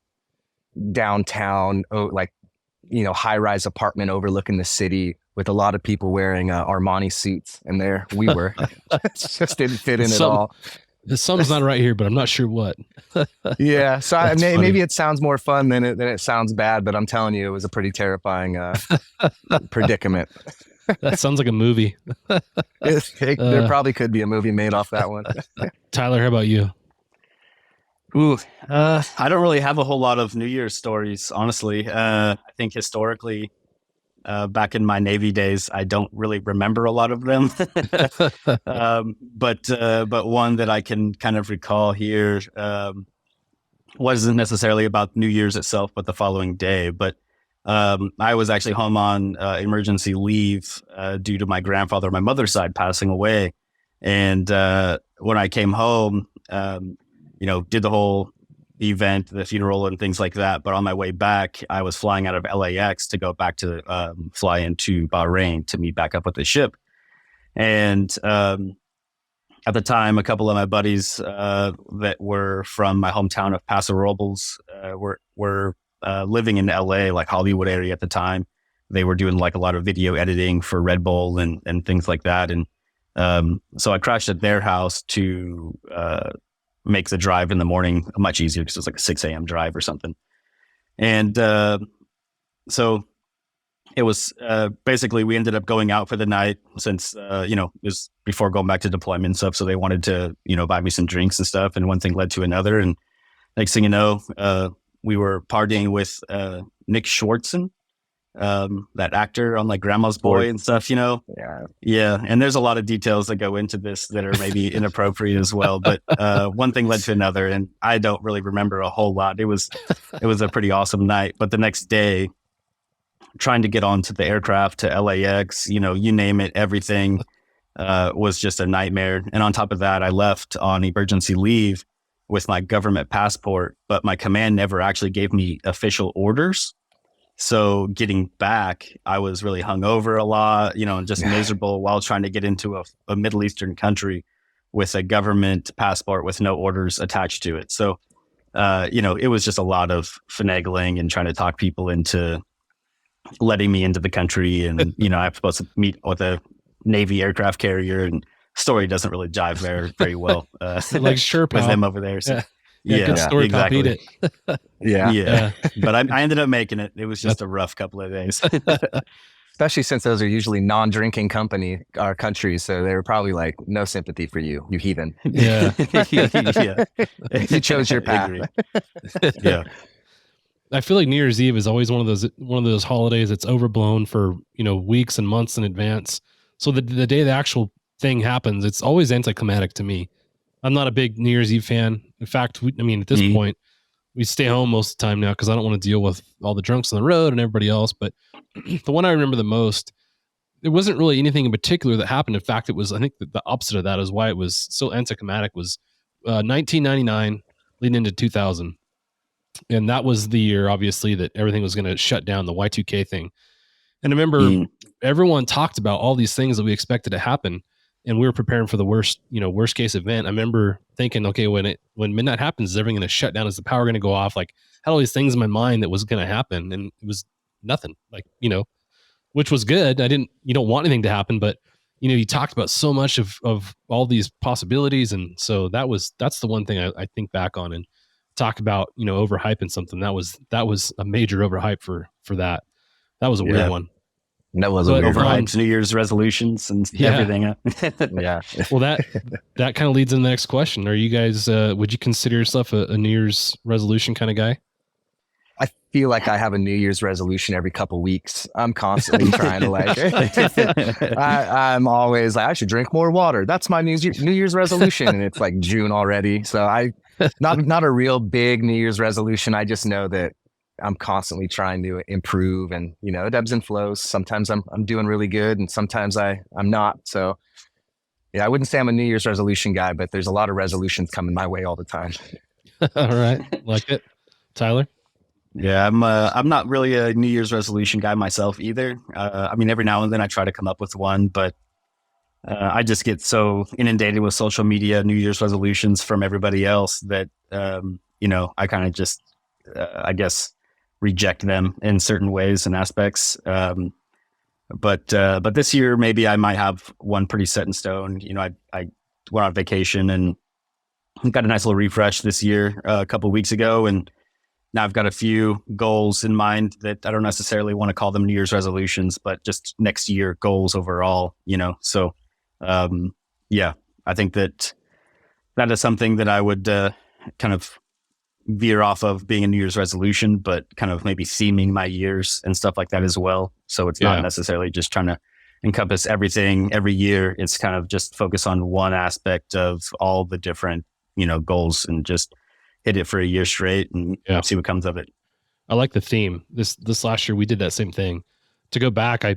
downtown, high-rise apartment overlooking the city with a lot of people wearing Armani suits, and there we were. It just didn't fit in at all. Something's not right here, but I'm not sure what. Yeah. So That's funny. maybe it sounds more fun than it sounds bad, but I'm telling you, it was a pretty terrifying predicament. That sounds like a movie. There probably could be a movie made off that one. Tyler, how about you? Ooh, I don't really have a whole lot of New Year's stories, honestly. I think historically, back in my Navy days, I don't really remember a lot of them. But one that I can kind of recall here wasn't necessarily about New Year's itself, but the following day. But I was actually home on emergency leave due to my grandfather on my mother's side passing away. And when I came home, did the whole event, the funeral and things like that. But on my way back, I was flying out of LAX to go back to fly into Bahrain to meet back up with the ship. And at the time, a couple of my buddies that were from my hometown of Paso Robles were living in LA, like Hollywood area at the time. They were doing like a lot of video editing for Red Bull and things like that. And so I crashed at their house to make the drive in the morning much easier because it was like a 6 a.m. drive or something. And so it was basically we ended up going out for the night since, it was before going back to deployment and stuff. So they wanted to, buy me some drinks and stuff. And one thing led to another. And next thing you know, we were partying with Nick Schwartzen, that actor on like Grandma's Boy and stuff, Yeah. And there's a lot of details that go into this that are maybe inappropriate as well. But one thing led to another, and I don't really remember a whole lot. It was a pretty awesome night. But the next day, trying to get onto the aircraft to LAX, you name it, everything was just a nightmare. And on top of that, I left on emergency leave with my government passport, but my command never actually gave me official orders. So getting back, I was really hungover a lot, and just miserable while trying to get into a Middle Eastern country with a government passport with no orders attached to it. So, it was just a lot of finagling and trying to talk people into letting me into the country. And, I'm supposed to meet with a Navy aircraft carrier, and story doesn't really jive very well like sure, with them over there. So. Yeah, good story. Exactly. Beat it. Yeah. But I ended up making it. It was just a rough couple of days. Especially since those are usually non-drinking countries. So they were probably like, no sympathy for you, you heathen. Yeah. Yeah. You chose your path. Yeah. I feel like New Year's Eve is always one of those holidays that's overblown for, weeks and months in advance. So the day the actual thing happens, it's always anticlimactic to me. I'm not a big New Year's Eve fan. In fact, at this point, we stay home most of the time now because I don't want to deal with all the drunks on the road and everybody else. But the one I remember the most, there wasn't really anything in particular that happened. In fact, it was, I think the opposite of that is why it was so anticlimactic was 1999 leading into 2000. And that was the year, obviously, that everything was going to shut down, the Y2K thing. And I remember everyone talked about all these things that we expected to happen. And we were preparing for the worst case event. I remember thinking, okay, when midnight happens, is everything going to shut down? Is the power going to go off? Like, had all these things in my mind that was going to happen, and it was nothing. Like, which was good. You don't want anything to happen, but you talked about so much of all these possibilities, and so that's the one thing I think back on and talk about. Overhyping something that was a major overhype for that. That was a weird one. That was overhyped New Year's resolutions and everything. Yeah. Well, that kind of leads into the next question. Are you guys, would you consider yourself a New Year's resolution kind of guy? I feel like I have a New Year's resolution every couple weeks. I'm constantly trying to I'm always like, I should drink more water. That's my New Year's resolution. And it's like June already. So not a real big New Year's resolution. I just know that I'm constantly trying to improve, and it ebbs and flows. Sometimes I'm doing really good, and sometimes I'm not. So yeah, I wouldn't say I'm a New Year's resolution guy, but there's a lot of resolutions coming my way all the time. All right, like it, Tyler. Yeah, I'm not really a New Year's resolution guy myself either. Every now and then I try to come up with one, but I just get so inundated with social media New Year's resolutions from everybody else that I kind of just I guess reject them in certain ways and aspects. But this year, maybe I might have one pretty set in stone. I went on vacation and got a nice little refresh this year a couple of weeks ago, and now I've got a few goals in mind that I don't necessarily want to call them New Year's resolutions, but just next year goals overall, So, yeah, I think that is something that I would kind of veer off of being a New Year's resolution, but kind of maybe theming my years and stuff like that as well. So it's not necessarily just trying to encompass everything every year. It's kind of just focus on one aspect of all the different, goals and just hit it for a year straight and see what comes of it. I like the theme. This last year we did that same thing. To go back, I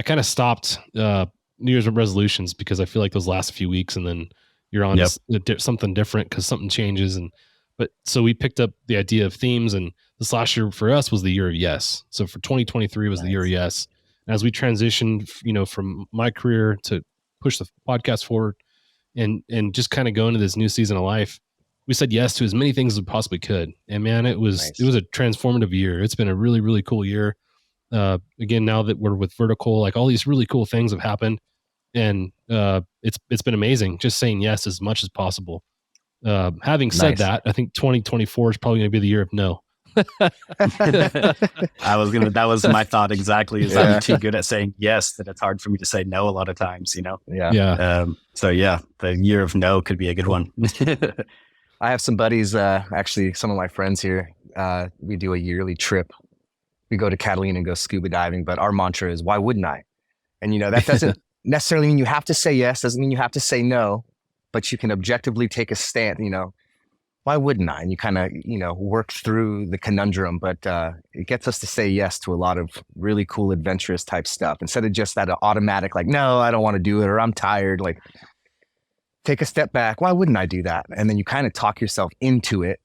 kind of stopped New Year's resolutions because I feel like those last few weeks and then you're on something different because something changes. But so we picked up the idea of themes, and this last year for us was the year of yes. So for 2023 was the year of yes. And as we transitioned, from my career to push the podcast forward and just kind of go into this new season of life, we said yes to as many things as we possibly could. And man, it was a transformative year. It's been a really, really cool year. Again, now that we're with Vertical, like all these really cool things have happened, and it's been amazing just saying yes as much as possible. Having said that, I think 2024 is probably going to be the year of no. That was my thought exactly. I'm too good at saying yes that it's hard for me to say no a lot of times, So the year of no could be a good one. I have some buddies, actually some of my friends here, we do a yearly trip. We go to Catalina and go scuba diving, but our mantra is, why wouldn't I? And that doesn't necessarily mean you have to say yes, doesn't mean you have to say no, but you can objectively take a stand, why wouldn't I? And you kind of, work through the conundrum, but it gets us to say yes to a lot of really cool, adventurous type stuff instead of just that automatic, like, no, I don't want to do it, or I'm tired. Like, take a step back. Why wouldn't I do that? And then you kind of talk yourself into it.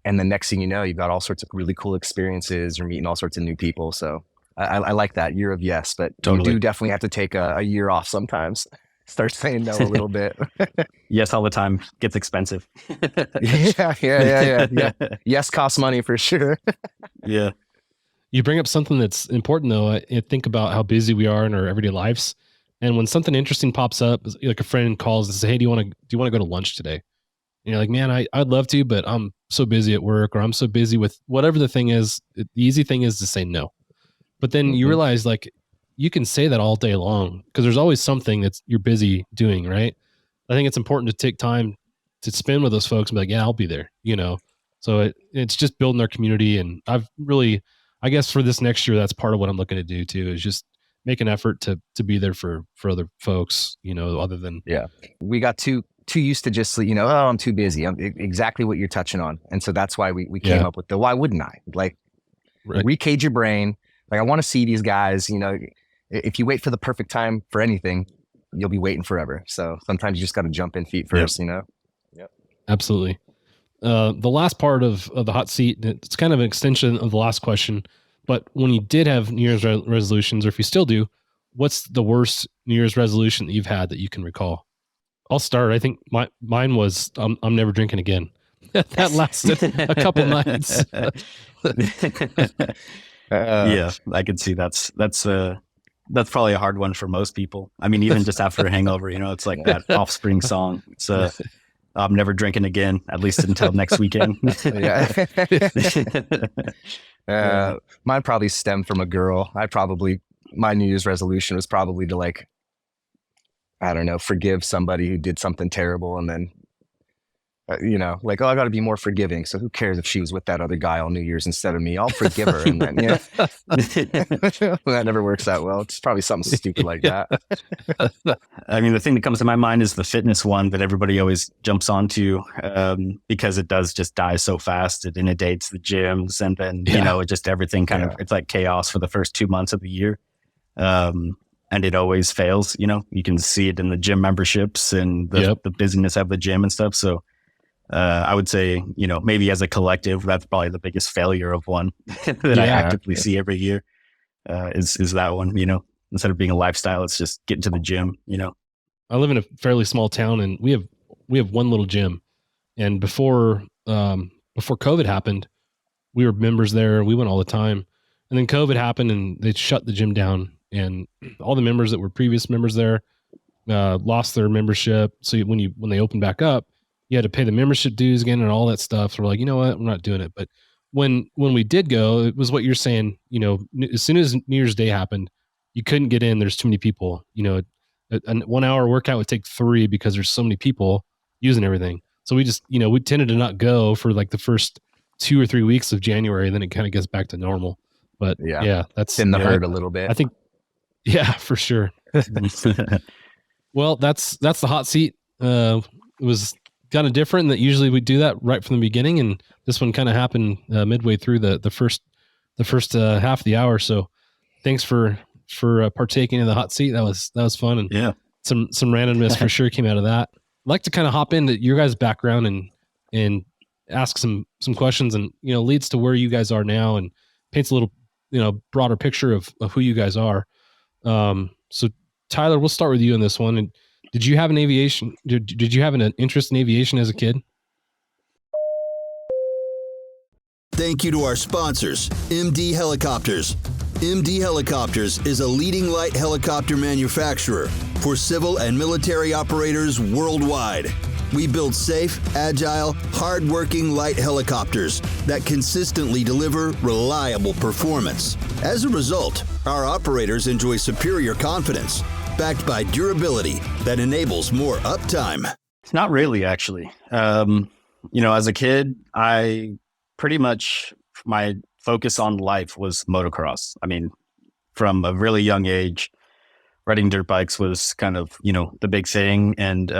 And the next thing you know, you've got all sorts of really cool experiences. You're meeting all sorts of new people. So I like that year of yes, but you do definitely have to take a year off sometimes. Start saying no a little bit. Yes, all the time gets expensive. Yeah. Yes costs money for sure. Yeah. You bring up something that's important though. I think about how busy we are in our everyday lives. And when something interesting pops up, like a friend calls and says, hey, do you want to go to lunch today? And you're like, man, I'd love to, but I'm so busy at work, or I'm so busy with whatever the thing is. The easy thing is to say no. But then you realize like you can say that all day long because there's always something that's you're busy doing, right? I think it's important to take time to spend with those folks and be like, yeah, I'll be there, So it's just building our community. And I've really, I guess for this next year, that's part of what I'm looking to do too, is just make an effort to be there for other folks, other than. Yeah. We got too used to just, I'm too busy. Exactly what you're touching on. And so that's why we came up with the, why wouldn't I? Like, recage your brain. Like, I want to see these guys, if you wait for the perfect time for anything, you'll be waiting forever. So sometimes you just got to jump in feet first, Yep. Absolutely. The last part of the hot seat, it's kind of an extension of the last question, but when you did have New Year's resolutions, or if you still do, what's the worst New Year's resolution that you've had that you can recall? I'll start. I think mine was, I'm never drinking again. That lasted a couple nights. Yeah, I can see that's probably a hard one for most people. I mean, even just after a hangover, it's like that Offspring song. It's I'm never drinking again, at least until next weekend. Mine probably stemmed from a girl. My New Year's resolution was probably to, like, I don't know, forgive somebody who did something terrible, and then like, I got to be more forgiving. So who cares if she was with that other guy on New Year's instead of me? I'll forgive her. And then, that never works out well. It's probably something stupid like that. I mean, the thing that comes to my mind is the fitness one that everybody always jumps onto, because it does just die so fast. It inundates the gyms, and then, it just everything kind of, it's like chaos for the first 2 months of the year. And it always fails. You can see it in the gym memberships and the busyness of the gym and stuff. So, I would say, maybe as a collective, that's probably the biggest failure of one that I actively see every year, is that one, instead of being a lifestyle, it's just getting to the gym, I live in a fairly small town, and we have one little gym. And before COVID happened, we were members there. We went all the time. And then COVID happened and they shut the gym down, and all the members that were previous members there, lost their membership. So when they opened back up, you had to pay the membership dues again and all that stuff. So we're like, you know what, we're not doing it. But when we did go, it was what you're saying. You know, as soon as New Year's Day happened, you couldn't get in. There's too many people. You know, a 1 hour workout would take 3 because there's so many people using everything. So we just, you know, we tended to not go for like the first 2 or 3 weeks of January, and then it kind of gets back to normal. But yeah, that's in the herd a little bit. I think, yeah, for sure. Well, that's the hot seat. It was kind of different that usually we do that right from the beginning, and this one kind of happened midway through the first half of the hour. So thanks for partaking in the hot seat. That was fun, and yeah, some randomness for sure came out of that. I'd like to kind of hop into your guys' background and ask some questions, and you know, leads to where you guys are now and paints a little, you know, broader picture of who you guys are. So Tyler, we'll start with you on this one. And did you have an aviation? Did you have an interest in aviation as a kid? Thank you to our sponsors, MD Helicopters. MD Helicopters is a leading light helicopter manufacturer for civil and military operators worldwide. We build safe, agile, hard-working light helicopters that consistently deliver reliable performance. As a result, our operators enjoy superior confidence, backed by durability that enables more uptime. Not really, actually. You know, as a kid, I pretty much, my focus on life was motocross. I mean, from a really young age, riding dirt bikes was kind of, you know, the big thing. And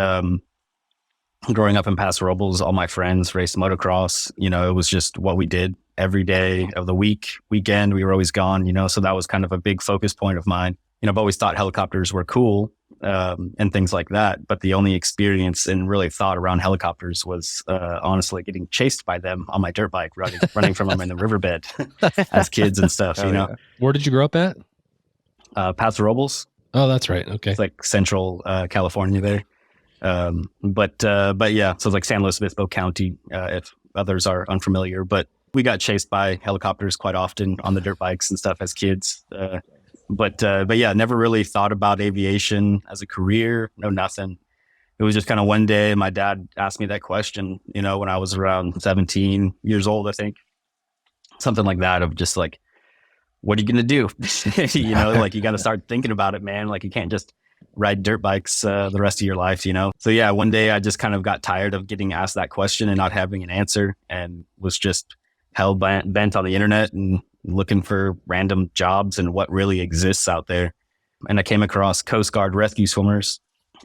growing up in Paso Robles, all my friends raced motocross. You know, it was just what we did every day of the weekend. We were always gone, you know, so that was kind of a big focus point of mine. You know, I've always thought helicopters were cool and things like that. But the only experience and really thought around helicopters was honestly getting chased by them on my dirt bike, running from them in the riverbed as kids and stuff, you know. Yeah. Where did you grow up at? Paso Robles. Oh, that's right. Okay. It's like central California there. But yeah, so it's like San Luis Obispo County, if others are unfamiliar. But we got chased by helicopters quite often on the dirt bikes and stuff as kids. But yeah, never really thought about aviation as a career. No, nothing. It was just kind of one day my dad asked me that question, you know, when I was around 17 years old, I think. Something like that, of just like, what are you going to do? You know, like you got to start thinking about it, man. Like you can't just ride dirt bikes the rest of your life, you know? So yeah, one day I just kind of got tired of getting asked that question and not having an answer, and was just hell bent on the internet and looking for random jobs and what really exists out there. And I came across Coast Guard rescue swimmers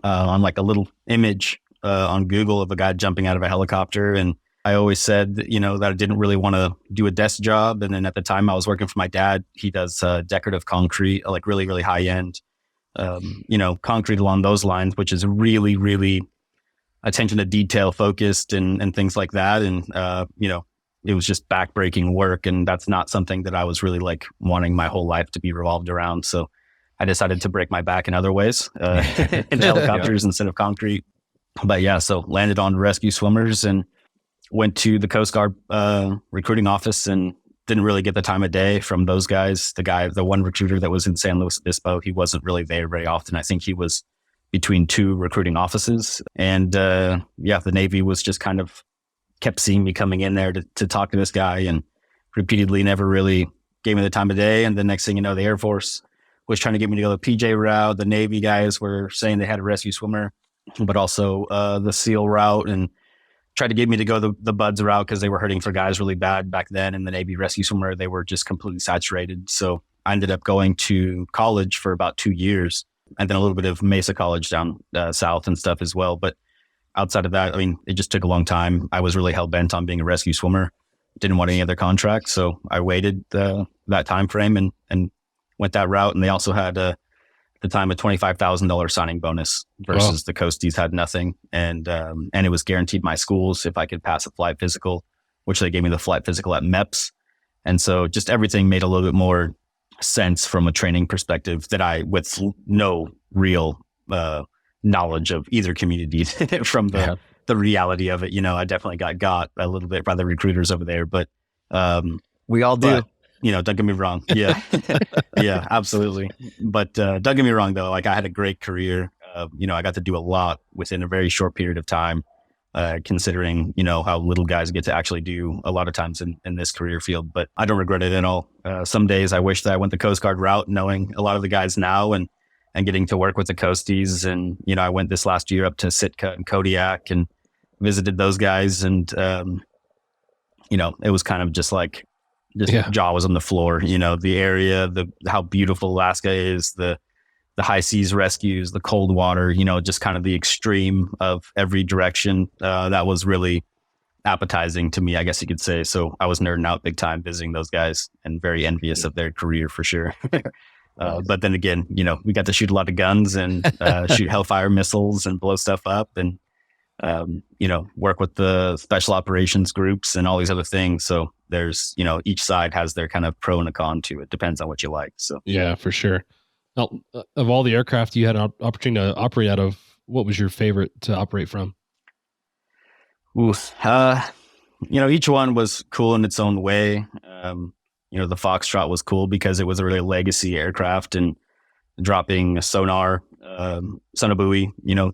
on like a little image on Google of a guy jumping out of a helicopter. And I always said that, you know, that I didn't really want to do a desk job. And then at the time I was working for my dad. He does decorative concrete, like really, really high end, you know, concrete along those lines, which is really, really attention to detail focused and things like that. And, you know, it was just backbreaking work. And that's not something that I was really like wanting my whole life to be revolved around. So I decided to break my back in other ways, in helicopters instead of concrete. But yeah, so landed on rescue swimmers and went to the Coast Guard recruiting office and didn't really get the time of day from those guys. The one recruiter that was in San Luis Obispo, he wasn't really there very often. I think he was between 2 recruiting offices. And yeah, the Navy was just kind of kept seeing me coming in there to talk to this guy, and repeatedly never really gave me the time of day. And the next thing you know, the Air Force was trying to get me to go the PJ route. The Navy guys were saying they had a rescue swimmer, but also the SEAL route, and tried to get me to go the BUDS route because they were hurting for guys really bad back then. And the Navy rescue swimmer, they were just completely saturated. So I ended up going to college for about 2 years, and then a little bit of Mesa College down south and stuff as well. But outside of that, I mean, it just took a long time. I was really hell bent on being a rescue swimmer. Didn't want any other contracts. So I waited that time frame and went that route. And they also had at the time a $25,000 signing bonus versus the Coasties had nothing. And it was guaranteed my schools if I could pass a flight physical, which they gave me the flight physical at MEPS. And so just everything made a little bit more sense from a training perspective that I, with no real knowledge of either community from the reality of it. You know, I definitely got a little bit by the recruiters over there, but we all do. You know, don't get me wrong. Yeah. Yeah, absolutely. But don't get me wrong though. Like I had a great career. You know, I got to do a lot within a very short period of time. considering, how little guys get to actually do a lot of times in this career field. But I don't regret it at all. Some days I wish that I went the Coast Guard route, knowing a lot of the guys now and getting to work with the Coasties. And, I went this last year up to Sitka and Kodiak and visited those guys. And, it was kind of just like, jaw was on the floor, the area, how beautiful Alaska is, the high seas rescues, the cold water, just kind of the extreme of every direction. That was really appetizing to me, I guess you could say. So I was nerding out big time visiting those guys and very envious of their career for sure. But then again, we got to shoot a lot of guns and shoot Hellfire missiles and blow stuff up and, work with the special operations groups and all these other things. So there's, each side has their kind of pro and a con to it. Depends on what you like. So yeah, for sure. Now, of all the aircraft you had an opportunity to operate out of, what was your favorite to operate from? Each one was cool in its own way. The Foxtrot was cool because it was a really legacy aircraft and dropping a sonar, sonobuoy,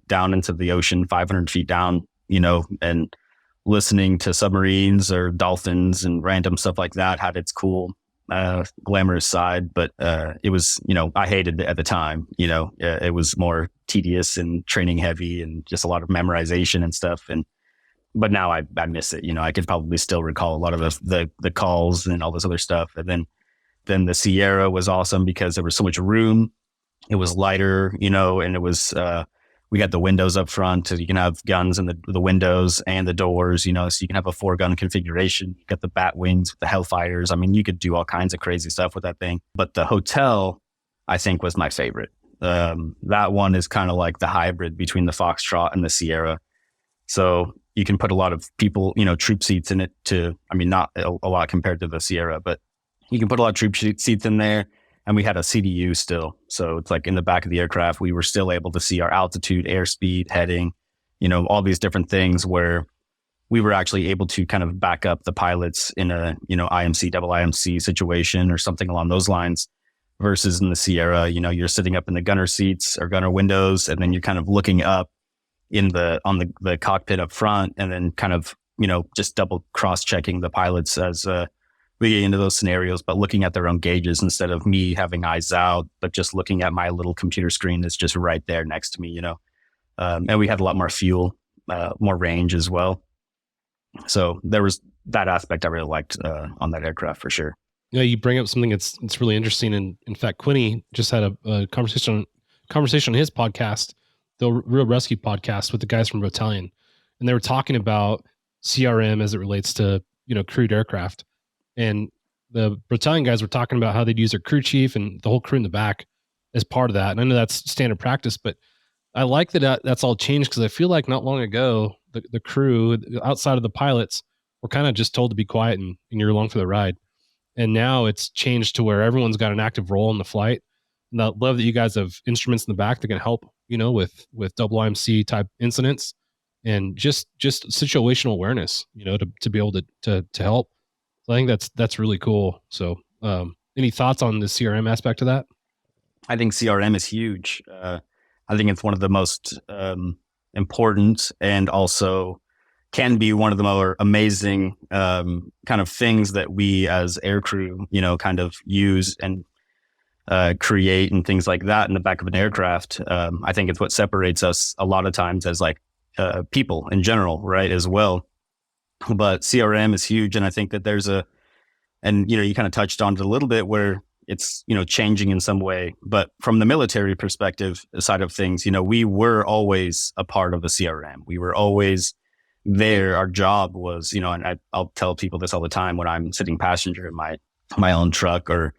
down into the ocean, 500 feet down, and listening to submarines or dolphins and random stuff like that had its cool, glamorous side. But it was, I hated it at the time. It was more tedious and training heavy and just a lot of memorization and stuff. But now I miss it. I could probably still recall a lot of the calls and all this other stuff. And then the Sierra was awesome because there was so much room. It was lighter, and it was, we got the windows up front, so you can have guns in the windows and the doors, so you can have a 4-gun configuration. You got the bat wings with the Hellfires. I mean, you could do all kinds of crazy stuff with that thing. But the hotel, I think, was my favorite. That one is kind of like the hybrid between the Foxtrot and the Sierra. So you can put a lot of people, troop seats in it not a lot compared to the Sierra, but you can put a lot of troop seats in there. And we had a CDU still. So it's like in the back of the aircraft, we were still able to see our altitude, airspeed, heading, all these different things where we were actually able to kind of back up the pilots in a, IMC, double IMC situation or something along those lines. Versus in the Sierra, you're sitting up in the gunner seats or gunner windows, and then you're kind of looking up on the cockpit up front, and then kind of, just double cross-checking the pilots as we get into those scenarios, but looking at their own gauges instead of me having eyes out, but just looking at my little computer screen that's just right there next to me, and we had a lot more fuel, more range as well. So there was that aspect I really liked on that aircraft for sure. Yeah, you bring up something that's really interesting. And in fact, Quinny just had a conversation on his podcast, the Real Rescue podcast, with the guys from Battalion. And they were talking about CRM as it relates to, crewed aircraft. And the Battalion guys were talking about how they'd use their crew chief and the whole crew in the back as part of that. And I know that's standard practice, but I like that that's all changed, because I feel like not long ago, the crew outside of the pilots were kind of just told to be quiet and you're along for the ride. And now it's changed to where everyone's got an active role in the flight. And I love that you guys have instruments in the back that can help, with double IMC type incidents and just situational awareness, to be able to help. So I think that's really cool. So any thoughts on the CRM aspect of that? I think CRM is huge. I think it's one of the most important, and also can be one of the more amazing kind of things that we as aircrew, kind of use and create and things like that in the back of an aircraft. I think it's what separates us a lot of times as like people in general, right, as well. But CRM is huge. And I think that there's and you kind of touched on it a little bit where it's, changing in some way. But from the military perspective side of things, we were always a part of the CRM. We were always there. Our job was, and I'll tell people this all the time when I'm sitting passenger in my own truck or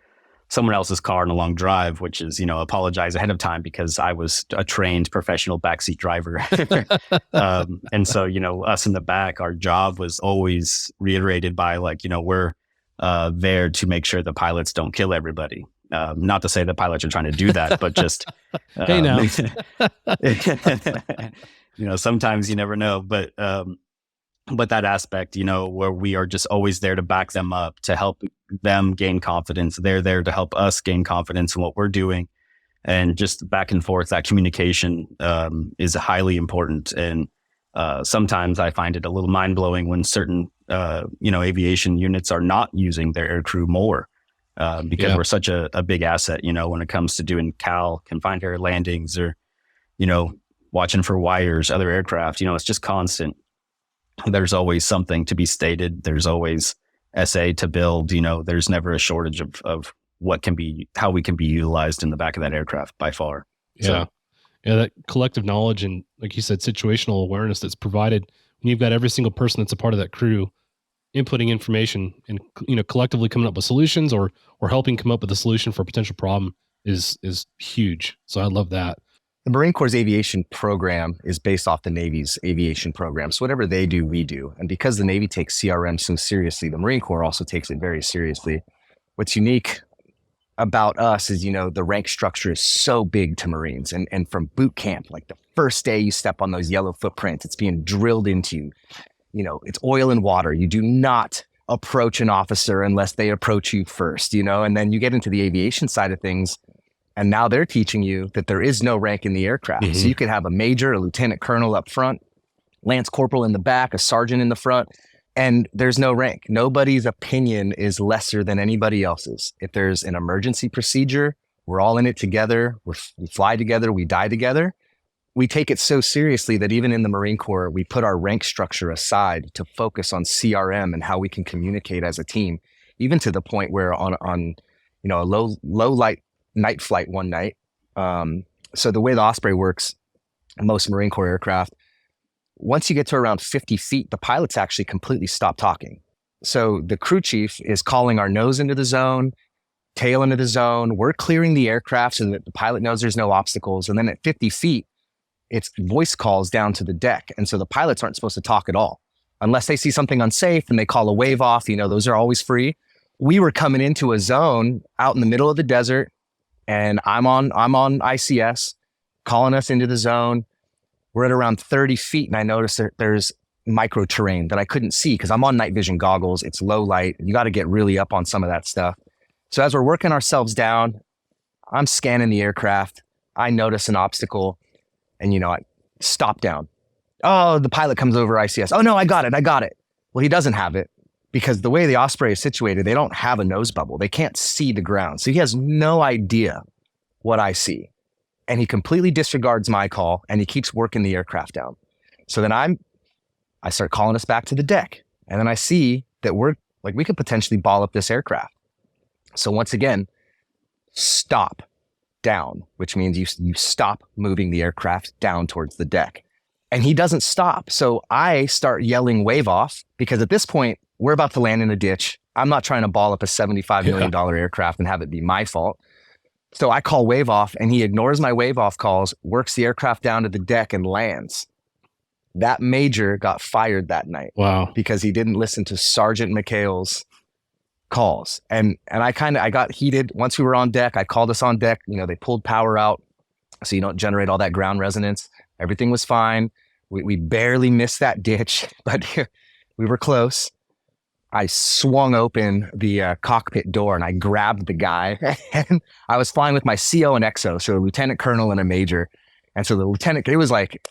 someone else's car in a long drive, which is, apologize ahead of time because I was a trained professional backseat driver. And so, us in the back, our job was always reiterated by like, we're there to make sure the pilots don't kill everybody. Not to say the pilots are trying to do that, but just, hey now. Sometimes you never know, but that aspect, where we are just always there to back them up, to help them gain confidence. They're there to help us gain confidence in what we're doing. And just back and forth, that communication is highly important. And Sometimes I find it a little mind blowing when certain, aviation units are not using their air crew more because we're such a big asset, when it comes to doing confined air landings or, watching for wires, other aircraft, it's just constant. There's always something to be stated. There's always SA to build, there's never a shortage of how we can be utilized in the back of that aircraft by far. Yeah. Yeah. That collective knowledge and, like you said, situational awareness that's provided when you've got every single person that's a part of that crew inputting information and, collectively coming up with solutions or helping come up with a solution for a potential problem is huge. So I love that. The Marine Corps' aviation program is based off the Navy's aviation program. So whatever they do, we do. And because the Navy takes CRM so seriously, the Marine Corps also takes it very seriously. What's unique about us is, the rank structure is so big to Marines. And from boot camp, like the first day you step on those yellow footprints, it's being drilled into you. It's oil and water. You do not approach an officer unless they approach you first, and then you get into the aviation side of things. And now they're teaching you that there is no rank in the aircraft. Mm-hmm. So you could have a major, a lieutenant colonel up front, lance corporal in the back, a sergeant in the front, and there's no rank. Nobody's opinion is lesser than anybody else's. If there's an emergency procedure, we're all in it together. We fly together, we die together. We take it so seriously that even in the Marine Corps, we put our rank structure aside to focus on CRM and how we can communicate as a team, even to the point where on a low light night flight one night. So the way the Osprey works, most Marine Corps aircraft, once you get to around 50 feet, the pilots actually completely stop talking. So the crew chief is calling our nose into the zone, tail into the zone. We're clearing the aircraft so that the pilot knows there's no obstacles. And then at 50 feet, it's voice calls down to the deck. And so the pilots aren't supposed to talk at all. Unless they see something unsafe and they call a wave off, those are always free. We were coming into a zone out in the middle of the desert, and I'm on ICS, calling us into the zone. We're at around 30 feet, and I noticed that there's micro terrain that I couldn't see because I'm on night vision goggles. It's low light. You got to get really up on some of that stuff. So as we're working ourselves down, I'm scanning the aircraft. I notice an obstacle, and I stop down. Oh, the pilot comes over ICS. Oh no, I got it. Well, he doesn't have it. Because the way the Osprey is situated, they don't have a nose bubble. They can't see the ground. So he has no idea what I see. And he completely disregards my call, and he keeps working the aircraft down. So then I start calling us back to the deck. And then I see that we could potentially ball up this aircraft. So once again, stop down, which means you stop moving the aircraft down towards the deck. And he doesn't stop. So I start yelling wave off, because at this point, we're about to land in a ditch. I'm not trying to ball up a $75 million aircraft and have it be my fault. So I call wave off, and he ignores my wave off calls, works the aircraft down to the deck and lands. That major got fired that night. Wow. Because he didn't listen to Sergeant MacHale's calls. And I got heated. Once we were on deck, I called us on deck. They pulled power out so you don't generate all that ground resonance. Everything was fine. We barely missed that ditch, but we were close. I swung open the cockpit door and I grabbed the guy, and I was flying with my CO and XO, so a lieutenant colonel and a major. And so the lieutenant, it was like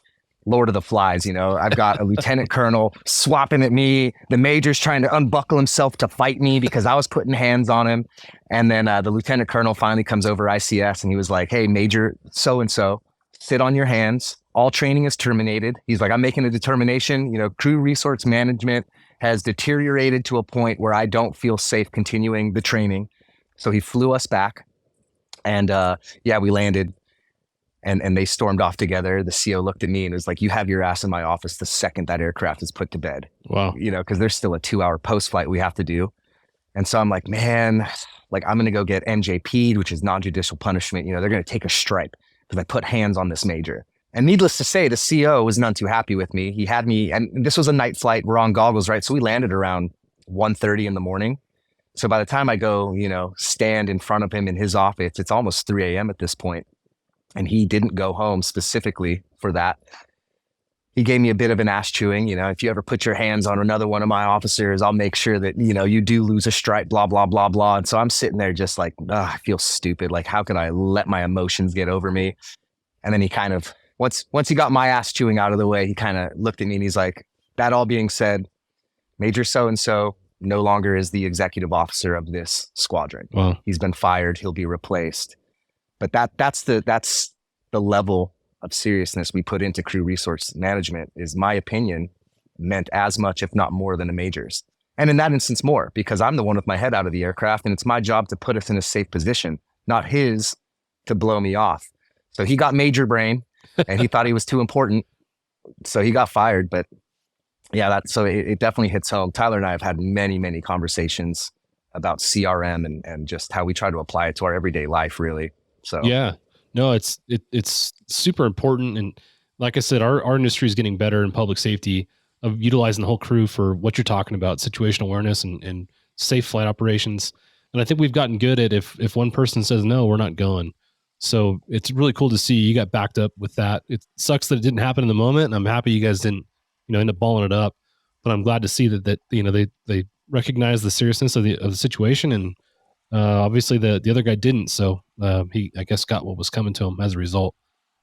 Lord of the Flies, I've got a lieutenant colonel swapping at me. The major's trying to unbuckle himself to fight me because I was putting hands on him. And then the lieutenant colonel finally comes over ICS, and he was like, "Hey, Major so-and-so, sit on your hands. All training is terminated." He's like, "I'm making a determination, crew resource management has deteriorated to a point where I don't feel safe continuing the training." So he flew us back, and we landed, and they stormed off together. The CO looked at me and was like, "You have your ass in my office the second that aircraft is put to bed." Wow. Because there's still a 2-hour post flight we have to do. And so I'm like, man, I'm going to go get NJP'd, which is non-judicial punishment. They're going to take a stripe because I put hands on this major. And needless to say, the CO was none too happy with me. He had me, and this was a night flight. We're on goggles, right? So we landed around 1:30 in the morning. So by the time I go, stand in front of him in his office, it's almost 3 a.m. at this point. And he didn't go home specifically for that. He gave me a bit of an ass chewing. If you ever put your hands on another one of my officers, I'll make sure that, you do lose a stripe, blah, blah, blah, blah. And so I'm sitting there just like, I feel stupid. Like, how could I let my emotions get over me? And then he kind of once he got my ass chewing out of the way, he kind of looked at me and he's like, that all being said, Major so-and-so no longer is the executive officer of this squadron. Wow. He's been fired. He'll be replaced. But that's the level of seriousness we put into crew resource management, is my opinion, meant as much, if not more, than a major's. And in that instance, more, because I'm the one with my head out of the aircraft, and it's my job to put us in a safe position, not his to blow me off. So he got major brain, and he thought he was too important, so he got fired. But yeah, it definitely hits home. Tyler and I have had many, many conversations about CRM and just how we try to apply it to our everyday life, really. So yeah, no, it's super important. And like I said, our industry is getting better in public safety of utilizing the whole crew for what you're talking about, situational awareness and safe flight operations. And I think we've gotten good at if one person says no, we're not going. So it's really cool to see you got backed up with that. It sucks that it didn't happen in the moment, and I'm happy you guys didn't, end up balling it up. But I'm glad to see that they recognize the seriousness of the situation, and obviously the other guy didn't. So he, I guess, got what was coming to him as a result.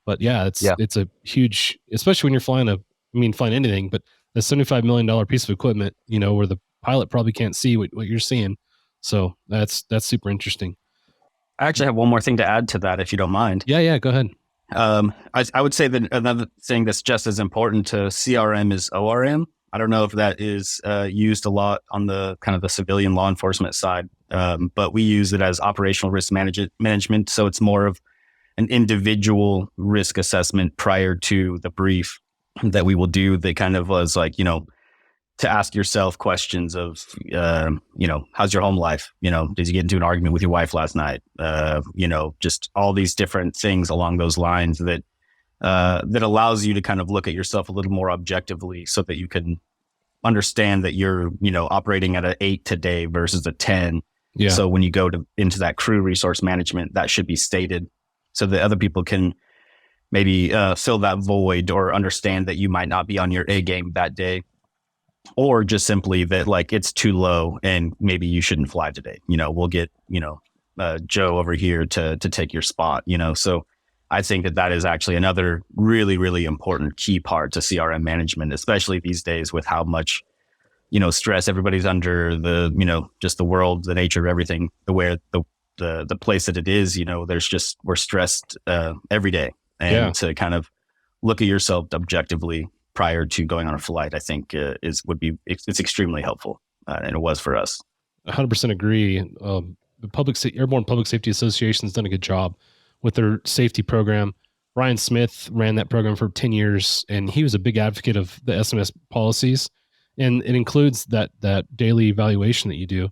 But yeah, it's a huge, especially when you're flying anything, but the $75 million piece of equipment, where the pilot probably can't see what you're seeing. So that's super interesting. I actually have one more thing to add to that, if you don't mind. Yeah, go ahead. I would say that another thing that's just as important to CRM is ORM. I don't know if that is used a lot on the kind of the civilian law enforcement side, but we use it as operational risk management. So it's more of an individual risk assessment prior to the brief that we will do, that kind of was like, to ask yourself questions of, how's your home life? Did you get into an argument with your wife last night? Just all these different things along those lines that allows you to kind of look at yourself a little more objectively, so that you can understand that you're, operating at an 8 today versus a 10. Yeah. So when you go into that crew resource management, that should be stated so that other people can maybe fill that void, or understand that you might not be on your A game that day. Or just simply that, like, it's too low and maybe you shouldn't fly today. We'll get, Joe over here to take your spot, So I think that is actually another really, really important key part to CRM management, especially these days with how much, stress everybody's under, just the world, the nature of everything, the place that it is, we're stressed every day. And to kind of look at yourself objectively prior to going on a flight, I think it's extremely helpful, and it was for us. 100% agree. The Airborne Public Safety Association has done a good job with their safety program. Ryan Smith ran that program for 10 years, and he was a big advocate of the SMS policies, and it includes that daily evaluation that you do.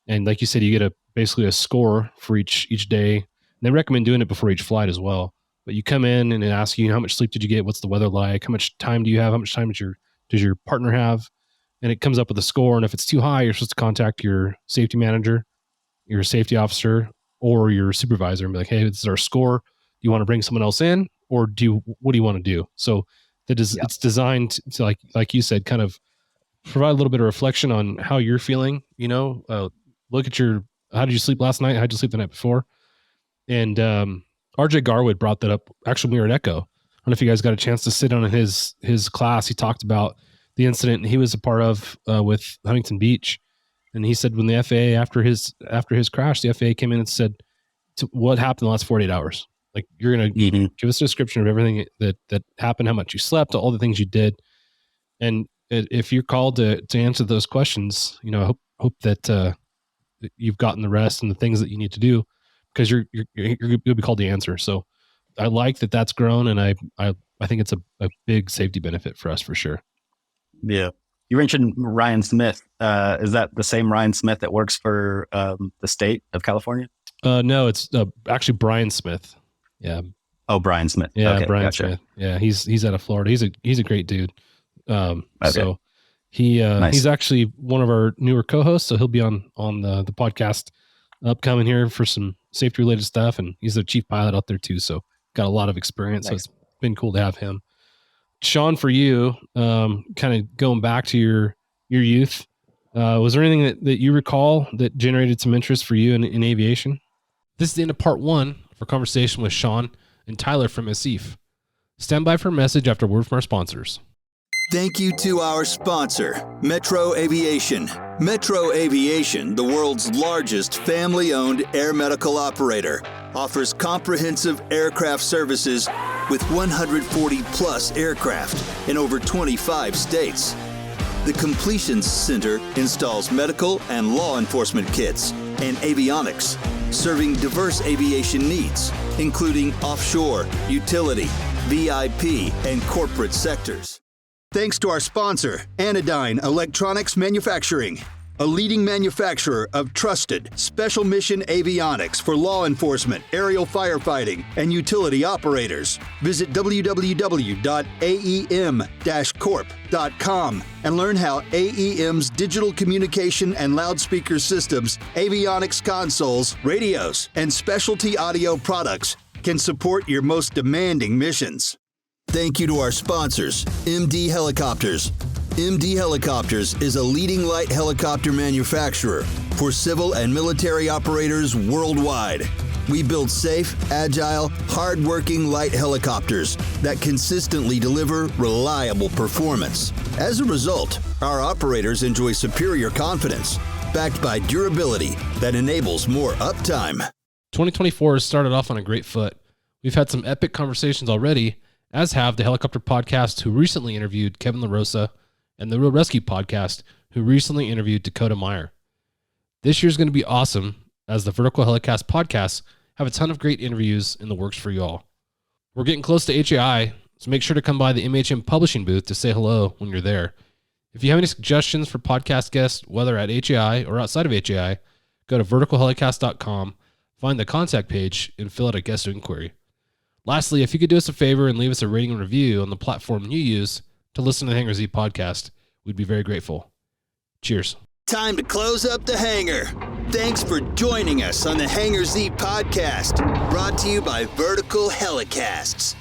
And like you said, you get basically a score for each day. And they recommend doing it before each flight as well. But you come in and it asks you, how much sleep did you get? What's the weather like? How much time do you have? How much time does your partner have? And it comes up with a score. And if it's too high, you're supposed to contact your safety manager, your safety officer, or your supervisor and be like, hey, this is our score. Do you want to bring someone else in, or what do you want to do? So it's designed to, like you said, kind of provide a little bit of reflection on how you're feeling. Look at how did you sleep last night? How did you sleep the night before? And RJ Garwood brought that up. Actually, we were at Echo. I don't know if you guys got a chance to sit on his class. He talked about the incident he was a part of with Huntington Beach. And he said when the FAA, after his crash, the FAA came in and said, what happened in the last 48 hours? Like, you're going to give us a description of everything that happened, how much you slept, all the things you did. And if you're called to answer those questions, I hope that you've gotten the rest and the things that you need to do, because you'll be called to answer. So I like that that's grown, and I think it's a big safety benefit for us for sure. Yeah. You mentioned Ryan Smith. Is that the same Ryan Smith that works for the state of California? No, it's actually Brian Smith. Yeah. Oh, Brian Smith. Yeah, okay, Brian gotcha. Smith. Yeah, he's out of Florida. He's a great dude. Okay. So he's actually one of our newer co-hosts. So he'll be on the podcast upcoming here for some safety related stuff, and he's the chief pilot out there too. So got a lot of experience. Nice. So it's been cool to have him. Sean, for you, kind of going back to your youth, was there anything that you recall that generated some interest for you in aviation? This is the end of part 1 of our conversation with Sean and Tyler from Massif. Stand by for a message after a word from our sponsors. Thank you to our sponsor, Metro Aviation. Metro Aviation, the world's largest family-owned air medical operator, offers comprehensive aircraft services with 140-plus aircraft in over 25 states. The Completions Center installs medical and law enforcement kits and avionics, serving diverse aviation needs, including offshore, utility, VIP, and corporate sectors. Thanks to our sponsor, Anodyne Electronics Manufacturing, a leading manufacturer of trusted special mission avionics for law enforcement, aerial firefighting, and utility operators. Visit www.aem-corp.com and learn how AEM's digital communication and loudspeaker systems, avionics consoles, radios, and specialty audio products can support your most demanding missions. Thank you to our sponsors, MD Helicopters. MD Helicopters is a leading light helicopter manufacturer for civil and military operators worldwide. We build safe, agile, hard-working light helicopters that consistently deliver reliable performance. As a result, our operators enjoy superior confidence, backed by durability that enables more uptime. 2024 has started off on a great foot. We've had some epic conversations already, as have the Helicopter Podcast, who recently interviewed Kevin LaRosa, and the Real Rescue Podcast, who recently interviewed Dakota Meyer. This year's going to be awesome, as the Vertical Helicast podcasts have a ton of great interviews in the works for you all. We're getting close to HAI, so make sure to come by the MHM Publishing booth to say hello when you're there. If you have any suggestions for podcast guests, whether at HAI or outside of HAI, go to verticalhelicast.com, find the contact page, and fill out a guest inquiry. Lastly, if you could do us a favor and leave us a rating and review on the platform you use to listen to the Hangar Z podcast, we'd be very grateful. Cheers. Time to close up the hangar. Thanks for joining us on the Hangar Z podcast, brought to you by Vertical Helicasts.